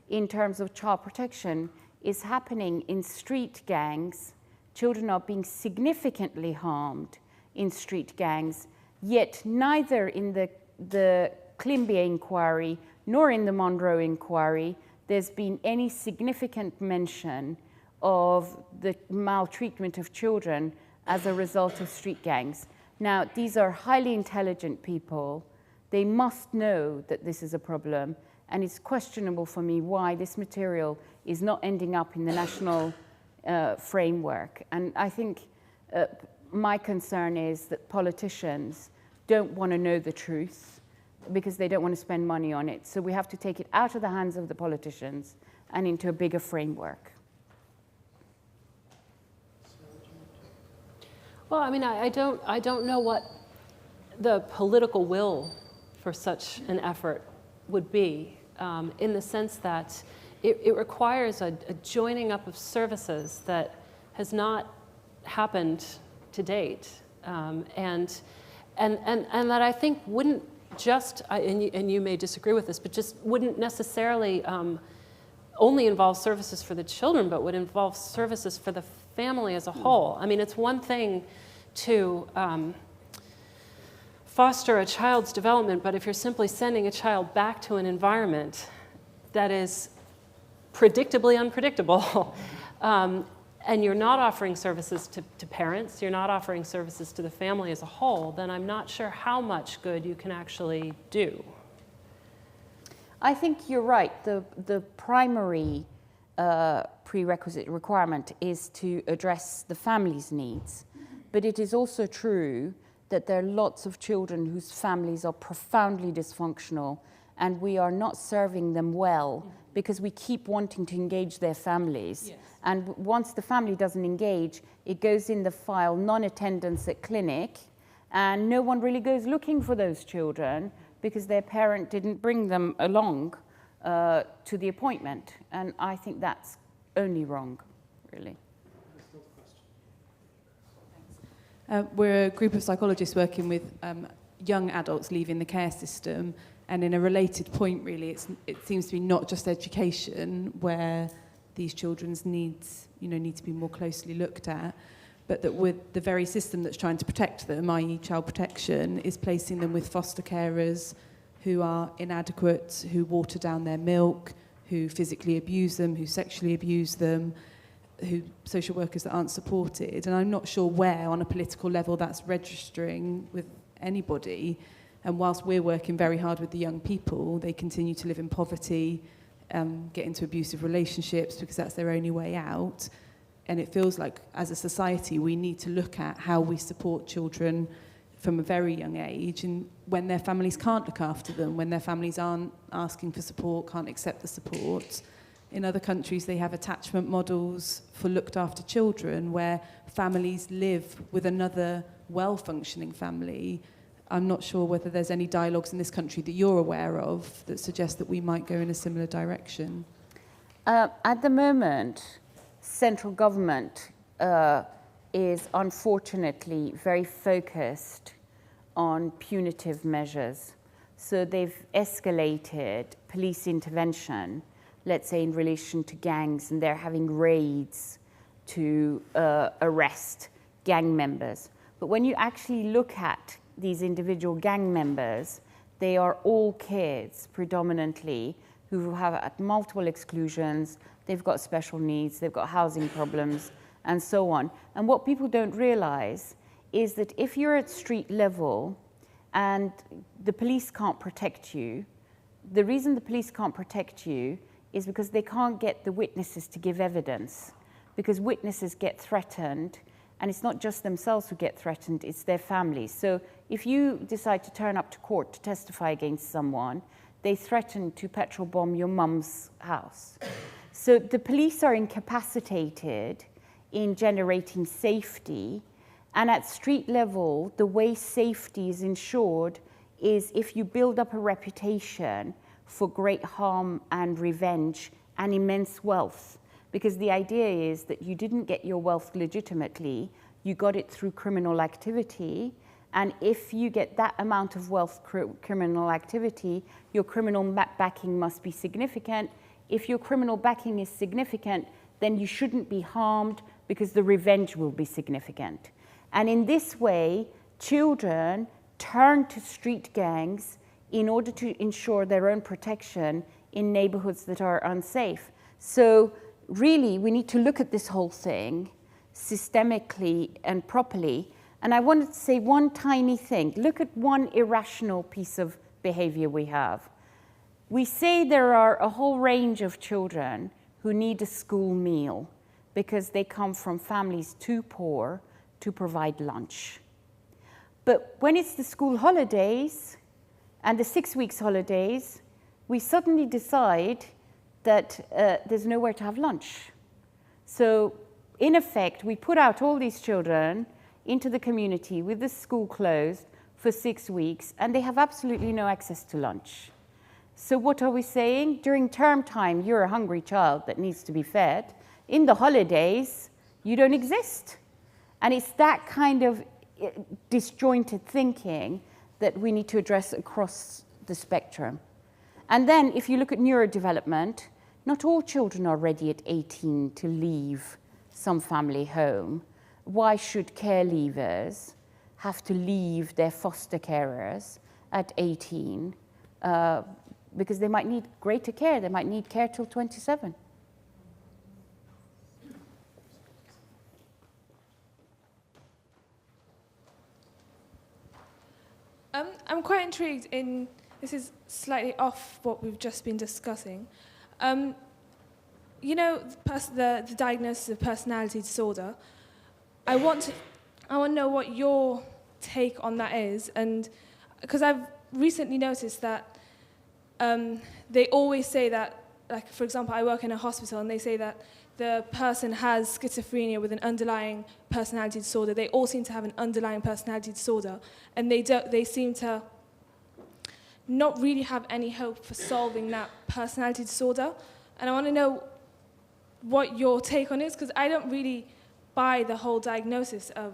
in terms of child protection is happening in street gangs. Children are being significantly harmed in street gangs, yet neither in the Climbié inquiry nor in the Monroe inquiry there's been any significant mention of the maltreatment of children as a result of street gangs. Now, these are highly intelligent people. They must know that this is a problem, and it's questionable for me why this material is not ending up in the national framework. And I think my concern is that politicians don't want to know the truth because they don't want to spend money on it. So we have to take it out of the hands of the politicians and into a bigger framework. Well, I mean, I don't know what the political will for such an effort would be, in the sense that it requires a joining up of services that has not happened to date, and that I think wouldn't just, and you may disagree with this, but just wouldn't necessarily only involve services for the children, but would involve services for the family as a whole. I mean, it's one thing to foster a child's development, but if you're simply sending a child back to an environment that is predictably unpredictable, and you're not offering services to parents, you're not offering services to the family as a whole, then I'm not sure how much good you can actually do. I think you're right. The primary prerequisite requirement is to address the family's needs. But it is also true that there are lots of children whose families are profoundly dysfunctional, and we are not serving them well because we keep wanting to engage their families. Yes. And once the family doesn't engage, it goes in the file non-attendance at clinic, and no one really goes looking for those children because their parent didn't bring them along to the appointment. And I think that's only wrong, really. We're a group of psychologists working with young adults leaving the care system, and in a related point, really, it seems to be not just education where these children's needs, need to be more closely looked at, but that with the very system that's trying to protect them, i.e. child protection, is placing them with foster carers who are inadequate, who water down their milk, who physically abuse them, who sexually abuse them, who social workers that aren't supported. And I'm not sure where on a political level that's registering with anybody. And whilst we're working very hard with the young people, they continue to live in poverty, get into abusive relationships because that's their only way out. And it feels like as a society we need to look at how we support children from a very young age, and when their families can't look after them, when their families aren't asking for support, can't accept the support. In other countries, they have attachment models for looked after children where families live with another well-functioning family. I'm not sure whether there's any dialogues in this country that you're aware of that suggest that we might go in a similar direction. At the moment, central government is unfortunately very focused on punitive measures. So they've escalated police intervention, let's say in relation to gangs, and they're having raids to arrest gang members. But when you actually look at these individual gang members, they are all kids predominantly who have multiple exclusions, they've got special needs, they've got housing problems, and so on. And what people don't realize is that if you're at street level and the police can't protect you, the reason the police can't protect you is because they can't get the witnesses to give evidence, because witnesses get threatened, and it's not just themselves who get threatened, it's their families. So if you decide to turn up to court to testify against someone, they threaten to petrol bomb your mum's house. So the police are incapacitated in generating safety, and at street level, the way safety is ensured is if you build up a reputation for great harm and revenge and immense wealth. Because the idea is that you didn't get your wealth legitimately, you got it through criminal activity. And if you get that amount of wealth criminal activity, your criminal backing must be significant. If your criminal backing is significant, then you shouldn't be harmed because the revenge will be significant. And in this way, children turn to street gangs in order to ensure their own protection in neighborhoods that are unsafe. So really, we need to look at this whole thing systemically and properly. And I wanted to say one tiny thing. Look at one irrational piece of behavior we have. We say there are a whole range of children who need a school meal because they come from families too poor to provide lunch. But when it's the school holidays and the 6 weeks holidays, we suddenly decide that there's nowhere to have lunch. So in effect, we put out all these children into the community with the school closed for 6 weeks, and they have absolutely no access to lunch. So what are we saying? During term time, you're a hungry child that needs to be fed. In the holidays, you don't exist. And it's that kind of disjointed thinking that we need to address across the spectrum. And then if you look at neurodevelopment, not all children are ready at 18 to leave some family home. Why should care leavers have to leave their foster carers at 18? Because they might need greater care. They might need care till 27. I'm quite intrigued in, this is slightly off what we've just been discussing. You know, the diagnosis of personality disorder. I want to know what your take on that is, and because I've recently noticed that they always say that, like, for example, I work in a hospital, and they say that the person has schizophrenia with an underlying personality disorder. They all seem to have an underlying personality disorder, and they seem to not really have any hope for solving that personality disorder. And I want to know what your take on it is, because I don't really buy the whole diagnosis of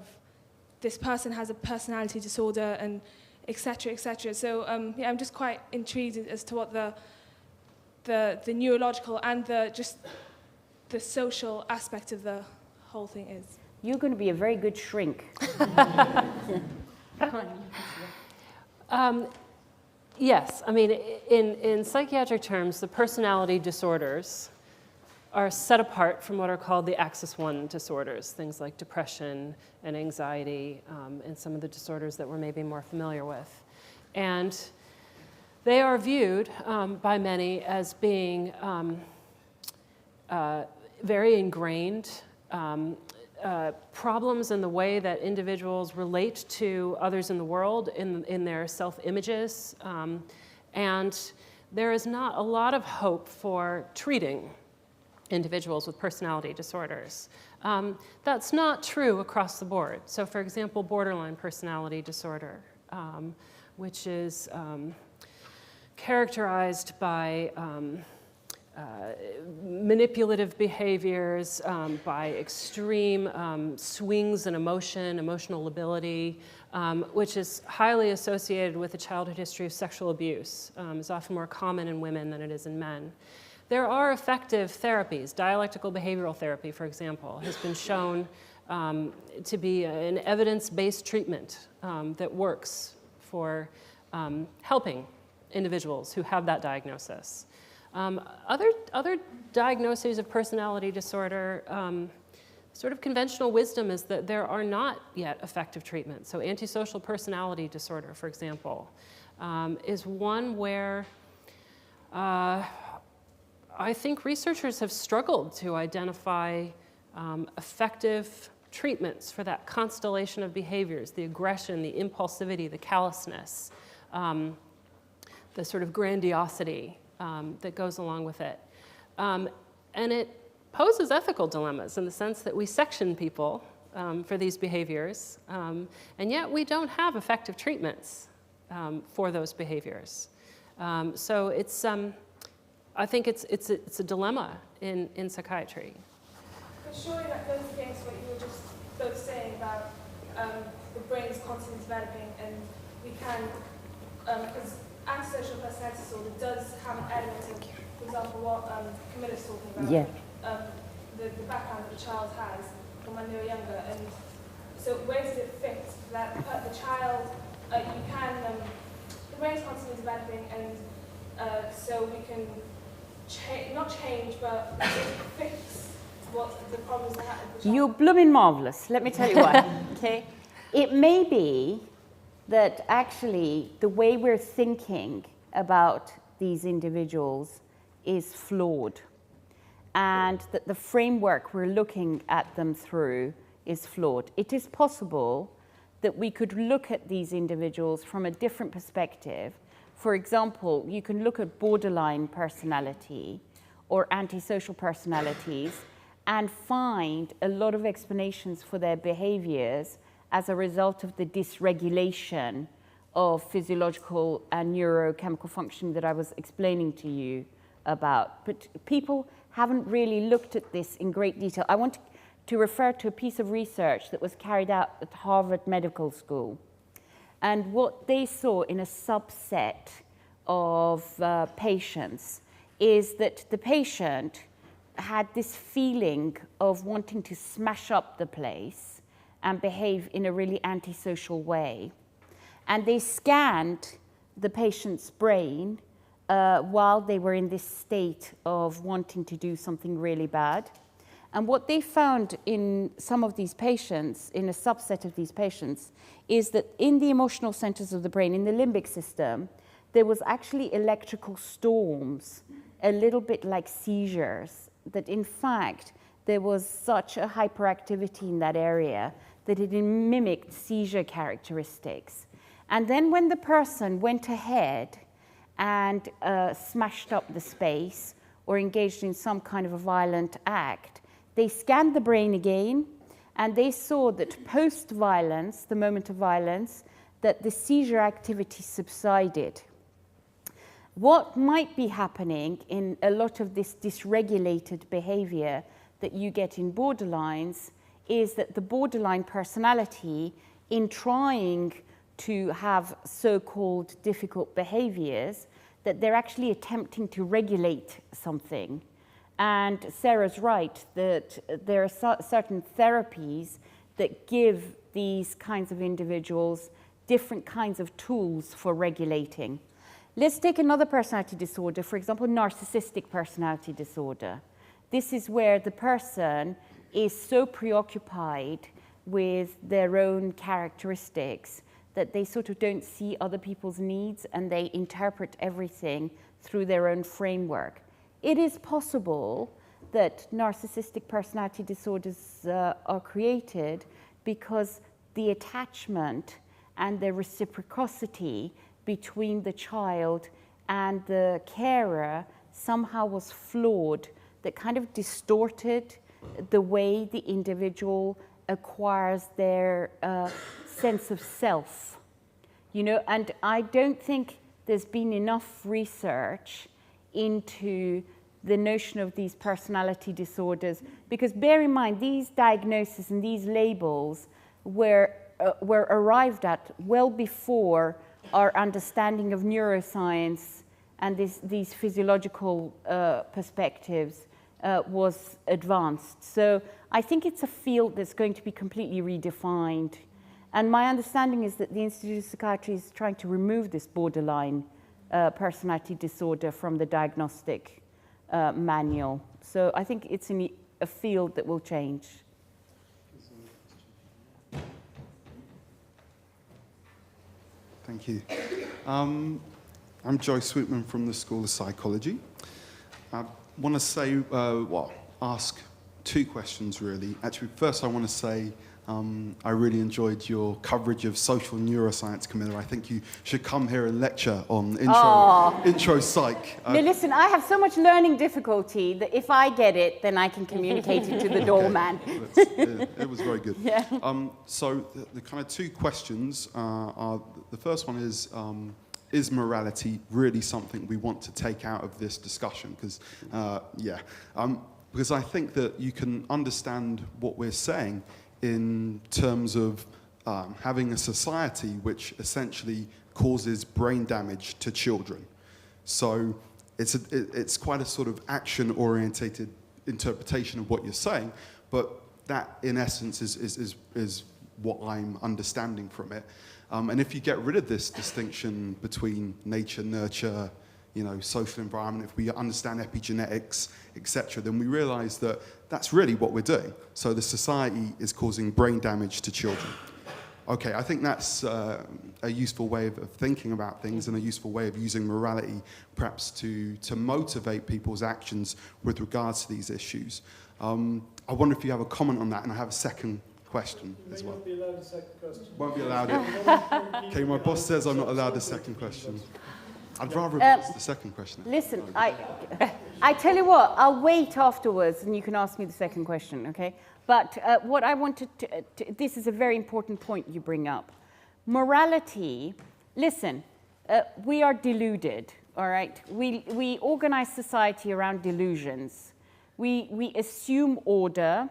this person has a personality disorder and et cetera, et cetera. So yeah, I'm just quite intrigued as to what the neurological and the social aspect of the whole thing is. You're going to be a very good shrink. Yes, I mean, in psychiatric terms, the personality disorders are set apart from what are called the axis 1 disorders, things like depression and anxiety, and some of the disorders that we're maybe more familiar with. And they are viewed by many as being very ingrained problems in the way that individuals relate to others in the world, in their self-images. And there is not a lot of hope for treating individuals with personality disorders. That's not true across the board. So for example, borderline personality disorder, which is characterized by manipulative behaviors, by extreme swings in emotion, emotional lability, which is highly associated with a childhood history of sexual abuse. Is often more common in women than it is in men. There are effective therapies. Dialectical behavioral therapy, for example, has been shown to be an evidence-based treatment that works for helping individuals who have that diagnosis. Other diagnoses of personality disorder, sort of conventional wisdom is that there are not yet effective treatments. So antisocial personality disorder, for example, is one where I think researchers have struggled to identify effective treatments for that constellation of behaviors, the aggression, the impulsivity, the callousness, the sort of grandiosity that goes along with it. And it poses ethical dilemmas in the sense that we section people for these behaviors, and yet we don't have effective treatments for those behaviors. So it's, I think it's a dilemma in psychiatry. But surely that goes against what you were just both saying about the brain is constantly developing, and we can, because antisocial personality disorder does have an element of, for example, what Camilla's talking about, the background that the child has from when they were younger, and so where does it fit that the child, you can, the brain is constantly developing, and so we can not change, but fix what the problems that happen. You're blooming marvellous, let me tell you what. Okay? It may be that actually the way we're thinking about these individuals is flawed, and that the framework we're looking at them through is flawed. It is possible that we could look at these individuals from a different perspective. For example, you can look at borderline personality or antisocial personalities and find a lot of explanations for their behaviors as a result of the dysregulation of physiological and neurochemical functioning that I was explaining to you about. But people haven't really looked at this in great detail. I want to refer to a piece of research that was carried out at Harvard Medical School. And what they saw in a subset of patients is that the patient had this feeling of wanting to smash up the place and behave in a really antisocial way. And they scanned the patient's brain while they were in this state of wanting to do something really bad. And what they found in some of these patients, in a subset of these patients, is that in the emotional centers of the brain, in the limbic system, there was actually electrical storms, a little bit like seizures, that in fact there was such a hyperactivity in that area that it mimicked seizure characteristics. And then when the person went ahead and smashed up the space or engaged in some kind of a violent act, they scanned the brain again, and they saw that post-violence, the moment of violence, that the seizure activity subsided. What might be happening in a lot of this dysregulated behavior that you get in borderlines is that the borderline personality, in trying to have so-called difficult behaviors, that they're actually attempting to regulate something. And Sarah's right that there are certain therapies that give these kinds of individuals different kinds of tools for regulating. Let's take another personality disorder, for example, narcissistic personality disorder. This is where the person is so preoccupied with their own characteristics that they sort of don't see other people's needs and they interpret everything through their own framework. It is possible that narcissistic personality disorders are created because the attachment and the reciprocity between the child and the carer somehow was flawed, that kind of distorted the way the individual acquires their sense of self. You know, and I don't think there's been enough research into the notion of these personality disorders, because bear in mind, these diagnoses and these labels were arrived at well before our understanding of neuroscience and these physiological perspectives was advanced. So I think it's a field that's going to be completely redefined. And my understanding is that the Institute of Psychiatry is trying to remove this borderline personality disorder from the diagnostic manual. So I think it's a field that will change. Thank you. I'm Joyce Sweetman from the School of Psychology. I want to say, ask two questions really. Actually, first I want to say I really enjoyed your coverage of social neuroscience, Camilla. I think you should come here and lecture on intro psych. No, listen, I have so much learning difficulty that if I get it, then I can communicate it to the doorman. It was very good. Yeah. So the kind of two questions are, the first one is morality really something we want to take out of this discussion? Because, because I think that you can understand what we're saying in terms of having a society which essentially causes brain damage to children. So it's quite a sort of action-orientated interpretation of what you're saying, but that, in essence, is what I'm understanding from it. And if you get rid of this distinction between nature, nurture, social environment, if we understand epigenetics, etc., then we realize that that's really what we're doing. So the society is causing brain damage to children. Okay, I think that's a useful way of thinking about things and a useful way of using morality, perhaps to motivate people's actions with regards to these issues. I wonder if you have a comment on that, and I have a second question as well. Won't be allowed a second question. Won't be allowed it. Okay, my boss says I'm not allowed a second question. I'd rather ask the second question. Listen, I tell you what, I'll wait afterwards and you can ask me the second question, okay? But what I wanted this is a very important point you bring up. Morality, listen, we are deluded, all right? We organize society around delusions. We assume order.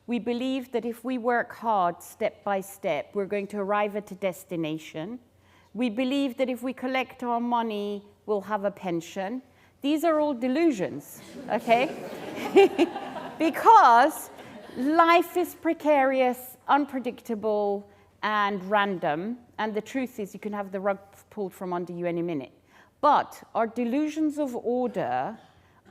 We believe that if we work hard step by step, we're going to arrive at a destination. We believe that if we collect our money, we'll have a pension. These are all delusions, okay? Because life is precarious, unpredictable, and random. And the truth is you can have the rug pulled from under you any minute. But our delusions of order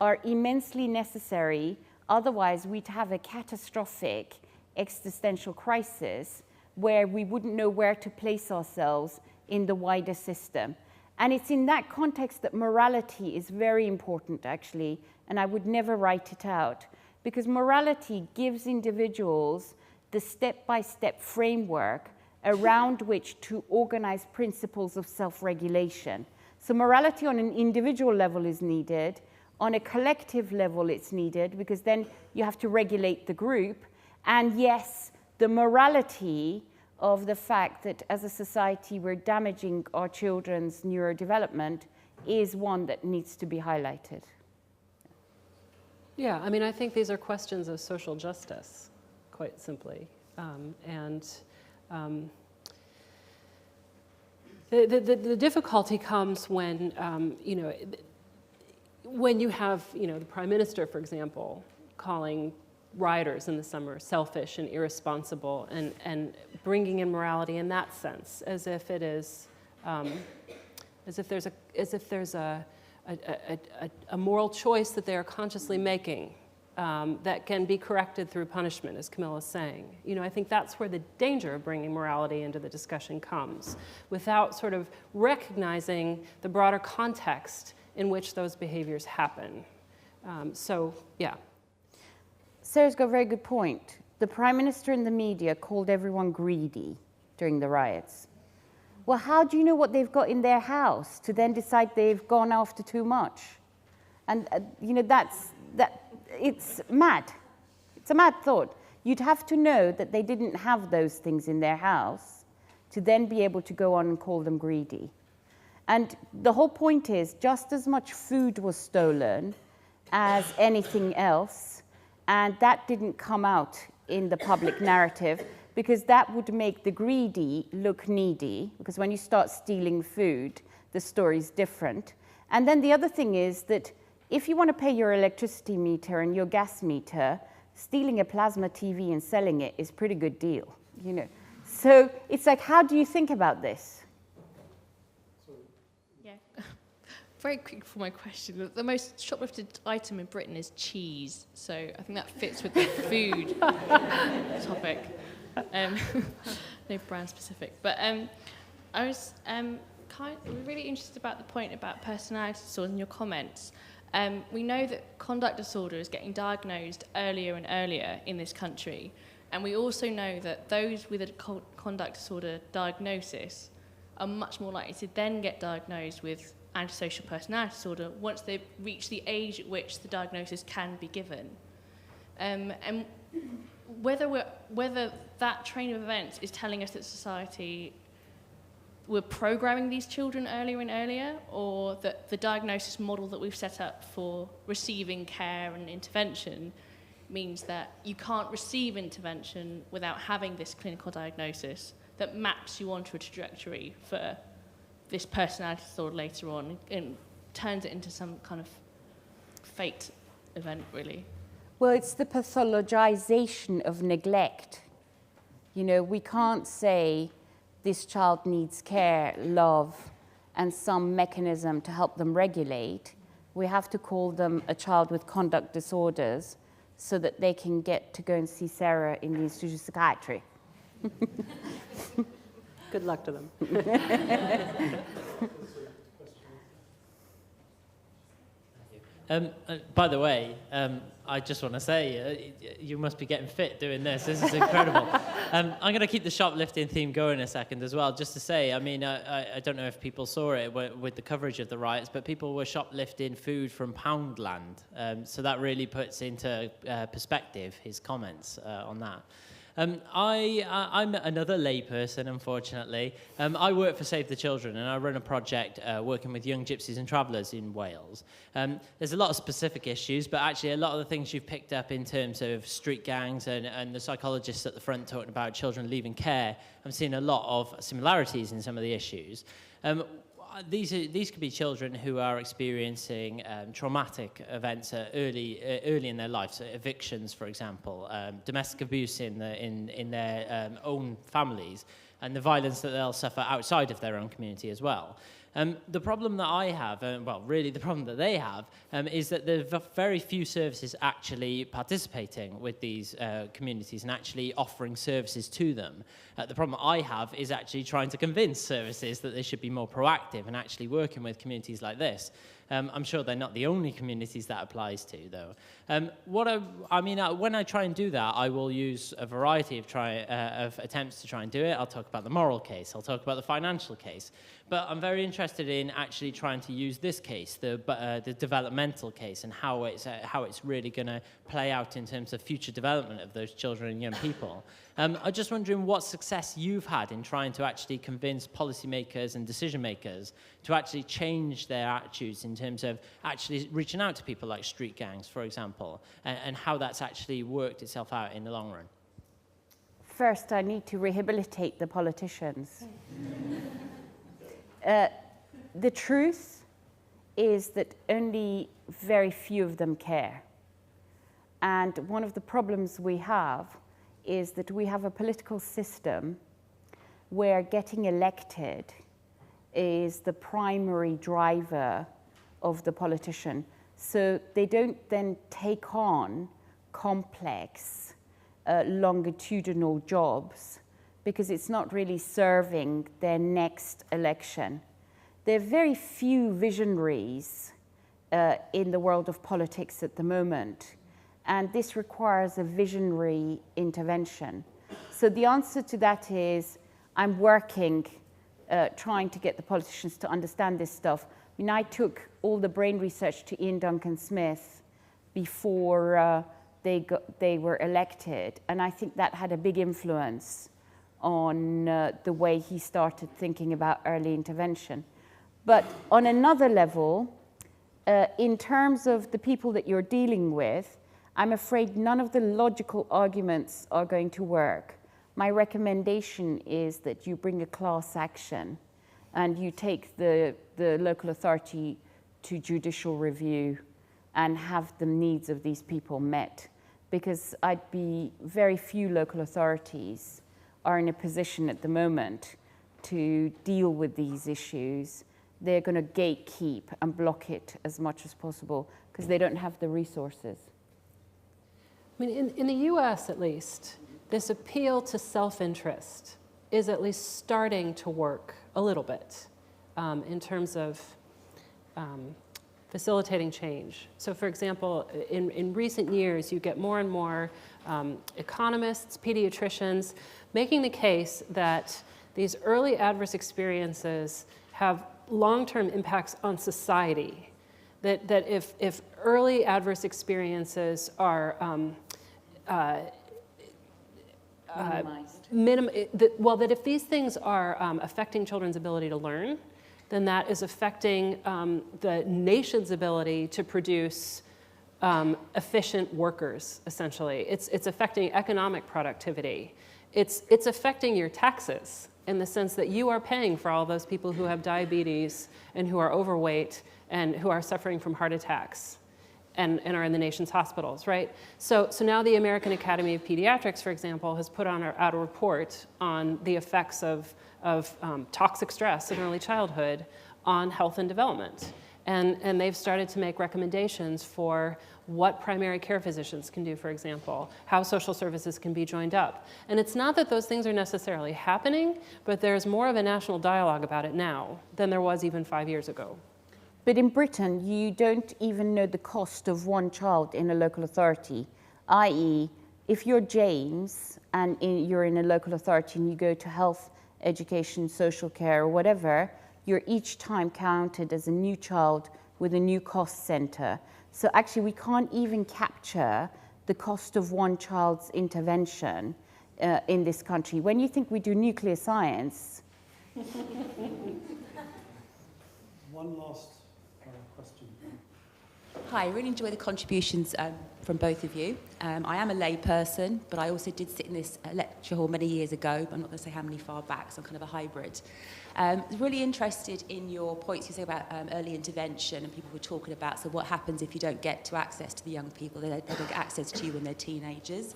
are immensely necessary. Otherwise, we'd have a catastrophic existential crisis where we wouldn't know where to place ourselves in the wider system. And it's in that context that morality is very important, actually, and I would never write it out, because morality gives individuals the step-by-step framework around which to organize principles of self-regulation. So morality on an individual level is needed. On a collective level, it's needed, because then you have to regulate the group. And yes, the morality of the fact that as a society we're damaging our children's neurodevelopment is one that needs to be highlighted. Yeah, I mean, I think these are questions of social justice, quite simply. The difficulty comes when, when you have, the Prime Minister, for example, calling rioters in the summer selfish and irresponsible, and bringing in morality in that sense, as if it is, as if there's a moral choice that they are consciously making that can be corrected through punishment, as Camilla is saying. I think that's where the danger of bringing morality into the discussion comes, without sort of recognizing the broader context in which those behaviors happen. Yeah. Sarah's got a very good point. The Prime Minister and the media called everyone greedy during the riots. Well, how do you know what they've got in their house to then decide they've gone after too much? And, it's mad. It's a mad thought. You'd have to know that they didn't have those things in their house to then be able to go on and call them greedy. And the whole point is, just as much food was stolen as anything else, and that didn't come out in the public narrative, because that would make the greedy look needy, because when you start stealing food, the story's different. And then the other thing is that if you want to pay your electricity meter and your gas meter, stealing a plasma TV and selling it is a pretty good deal, So it's like, how do you think about this? Yeah. Very quick for my question. The most shoplifted item in Britain is cheese, so I think that fits with the food topic. No brand specific, but I was really interested about the point about personality disorders in your comments. We know that conduct disorder is getting diagnosed earlier and earlier in this country, and we also know that those with a conduct disorder diagnosis are much more likely to then get diagnosed with antisocial personality disorder once they've reached the age at which the diagnosis can be given. And whether that train of events is telling us that society, we're programming these children earlier and earlier, or that the diagnosis model that we've set up for receiving care and intervention means that you can't receive intervention without having this clinical diagnosis that maps you onto a trajectory for this personality disorder later on and turns it into some kind of fate event, really. Well, it's the pathologization of neglect. You know, we can't say this child needs care, love, and some mechanism to help them regulate. We have to call them a child with conduct disorders so that they can get to go and see Sarah in the Institute of Psychiatry. Good luck to them. By the way, I just want to say, you must be getting fit doing this. This is incredible. I'm going to keep the shoplifting theme going a second as well, just to say, I mean, I don't know if people saw it with the coverage of the riots, but people were shoplifting food from Poundland. So that really puts into perspective his comments on that. I'm another layperson, unfortunately. I work for Save the Children, and I run a project working with young gypsies and travellers in Wales. There's a lot of specific issues, but actually a lot of the things you've picked up in terms of street gangs and the psychologists at the front talking about children leaving care, I'm seeing a lot of similarities in some of the issues. These could be children who are experiencing traumatic events early in their life, so evictions, for example, domestic abuse in their own families, and the violence that they'll suffer outside of their own community as well. The problem that I have, well, really the problem that they have, is that there are very few services actually participating with these communities and actually offering services to them. The problem I have is actually trying to convince services that they should be more proactive and actually working with communities like this. I'm sure they're not the only communities that applies to, though. When I try and do that, I will use a variety of attempts to try and do it. I'll talk about the moral case. I'll talk about the financial case. But I'm very interested in actually trying to use this case, the developmental case, and how it's really going to play out in terms of future development of those children and young people. I'm just wondering what success you've had in trying to actually convince policymakers and decision makers to actually change their attitudes in terms of actually reaching out to people like street gangs, for example, and how that's actually worked itself out in the long run. First, I need to rehabilitate the politicians. The truth is that only very few of them care. And one of the problems we have is that we have a political system where getting elected is the primary driver of the politician. So they don't then take on complex, longitudinal jobs because it's not really serving their next election. There are very few visionaries in the world of politics at the moment, and this requires a visionary intervention. So the answer to that is, I'm working, trying to get the politicians to understand this stuff. I mean, I took all the brain research to Ian Duncan Smith before they were elected, and I think that had a big influence on the way he started thinking about early intervention. But on another level, in terms of the people that you're dealing with, I'm afraid none of the logical arguments are going to work. My recommendation is that you bring a class action and you take the local authority to judicial review and have the needs of these people met. Because I'd be very few local authorities are in a position at the moment to deal with these issues. They're going to gatekeep and block it as much as possible because they don't have the resources. I mean, in the US at least, this appeal to self-interest is at least starting to work a little bit in terms of facilitating change. So for example, in recent years, you get more and more economists, pediatricians, making the case that these early adverse experiences have long-term impacts on society. That if early adverse experiences are that if these things are affecting children's ability to learn, then that is affecting the nation's ability to produce efficient workers, essentially. It's affecting economic productivity. It's affecting your taxes in the sense that you are paying for all those people who have diabetes and who are overweight and who are suffering from heart attacks and are in the nation's hospitals, right? So now the American Academy of Pediatrics, for example, has put out a report on the effects of toxic stress in early childhood on health and development. And they've started to make recommendations for what primary care physicians can do, for example, how social services can be joined up. And it's not that those things are necessarily happening, but there's more of a national dialogue about it now than there was even 5 years ago. But in Britain, you don't even know the cost of one child in a local authority, i.e., if you're James and you're in a local authority and you go to health, education, social care, or whatever, you're each time counted as a new child with a new cost center. So actually, we can't even capture the cost of one child's intervention in this country. When you think we do nuclear science. One last question. Hi, I really enjoy the contributions from both of you. I am a lay person, but I also did sit in this lecture hall many years ago. I'm not going to say how many far back, so I'm kind of a hybrid. I was really interested in your points you say about early intervention, and people were talking about, so what happens if you don't get to access to the young people, they don't get access to you when they're teenagers.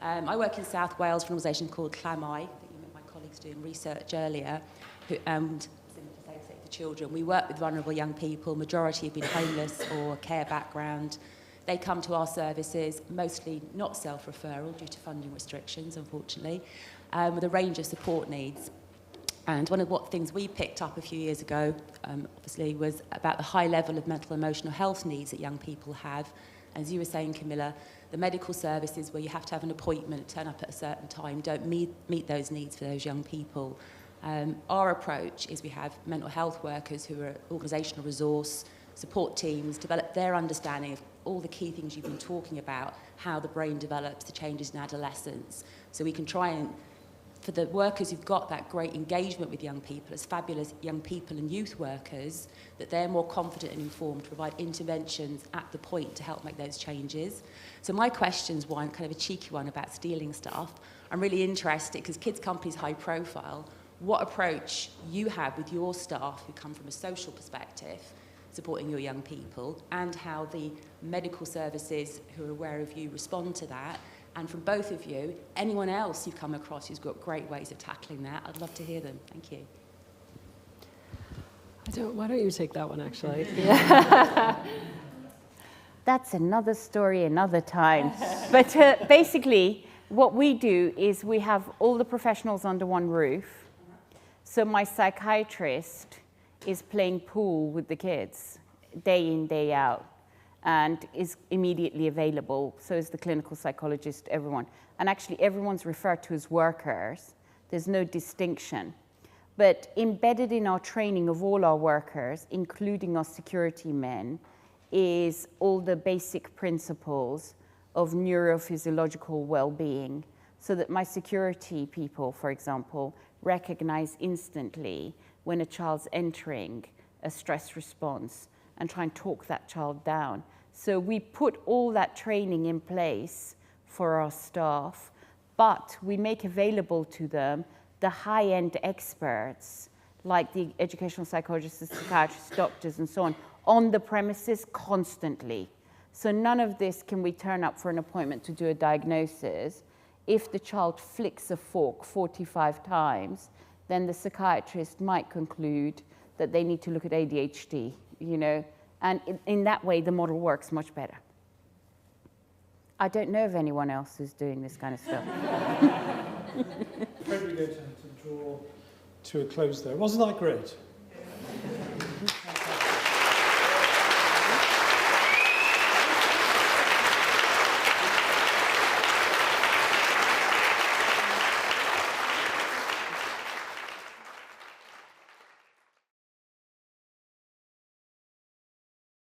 I work in South Wales for an organisation called CLAMI, that you met my colleagues doing research earlier, children. We work with vulnerable young people. Majority have been homeless or care background. They come to our services, mostly not self-referral due to funding restrictions, unfortunately, with a range of support needs. And one of the things we picked up a few years ago, obviously, was about the high level of mental and emotional health needs that young people have. As you were saying, Camilla, the medical services where you have to have an appointment, turn up at a certain time, don't meet those needs for those young people. Our approach is we have mental health workers who are organisational resource, support teams, develop their understanding of all the key things you've been talking about, how the brain develops, the changes in adolescence. So we can try and, for the workers who've got that great engagement with young people, as fabulous young people and youth workers, that they're more confident and informed to provide interventions at the point to help make those changes. So my question's one, kind of a cheeky one about stealing stuff. I'm really interested, because Kids Company's high profile, what approach you have with your staff who come from a social perspective, supporting your young people, and how the medical services who are aware of you respond to that. And from both of you, anyone else you've come across who's got great ways of tackling that, I'd love to hear them. Thank you. Why don't you take that one, actually? That's another story, another time. But basically, what we do is we have all the professionals under one roof. So my psychiatrist is playing pool with the kids day in, day out, and is immediately available. So is the clinical psychologist, everyone. And actually, everyone's referred to as workers. There's no distinction. But embedded in our training of all our workers, including our security men, is all the basic principles of neurophysiological well-being, so that my security people, for example, recognize instantly when a child's entering a stress response and try and talk that child down. So we put all that training in place for our staff, but we make available to them the high-end experts, like the educational psychologists, the psychiatrists, doctors, and so on the premises constantly. So none of this can we turn up for an appointment to do a diagnosis. If the child flicks a fork 45 times, then the psychiatrist might conclude that they need to look at ADHD, you know, and in that way the model works much better. I don't know of anyone else who's doing this kind of stuff. We're going to draw to a close there. Wasn't that great?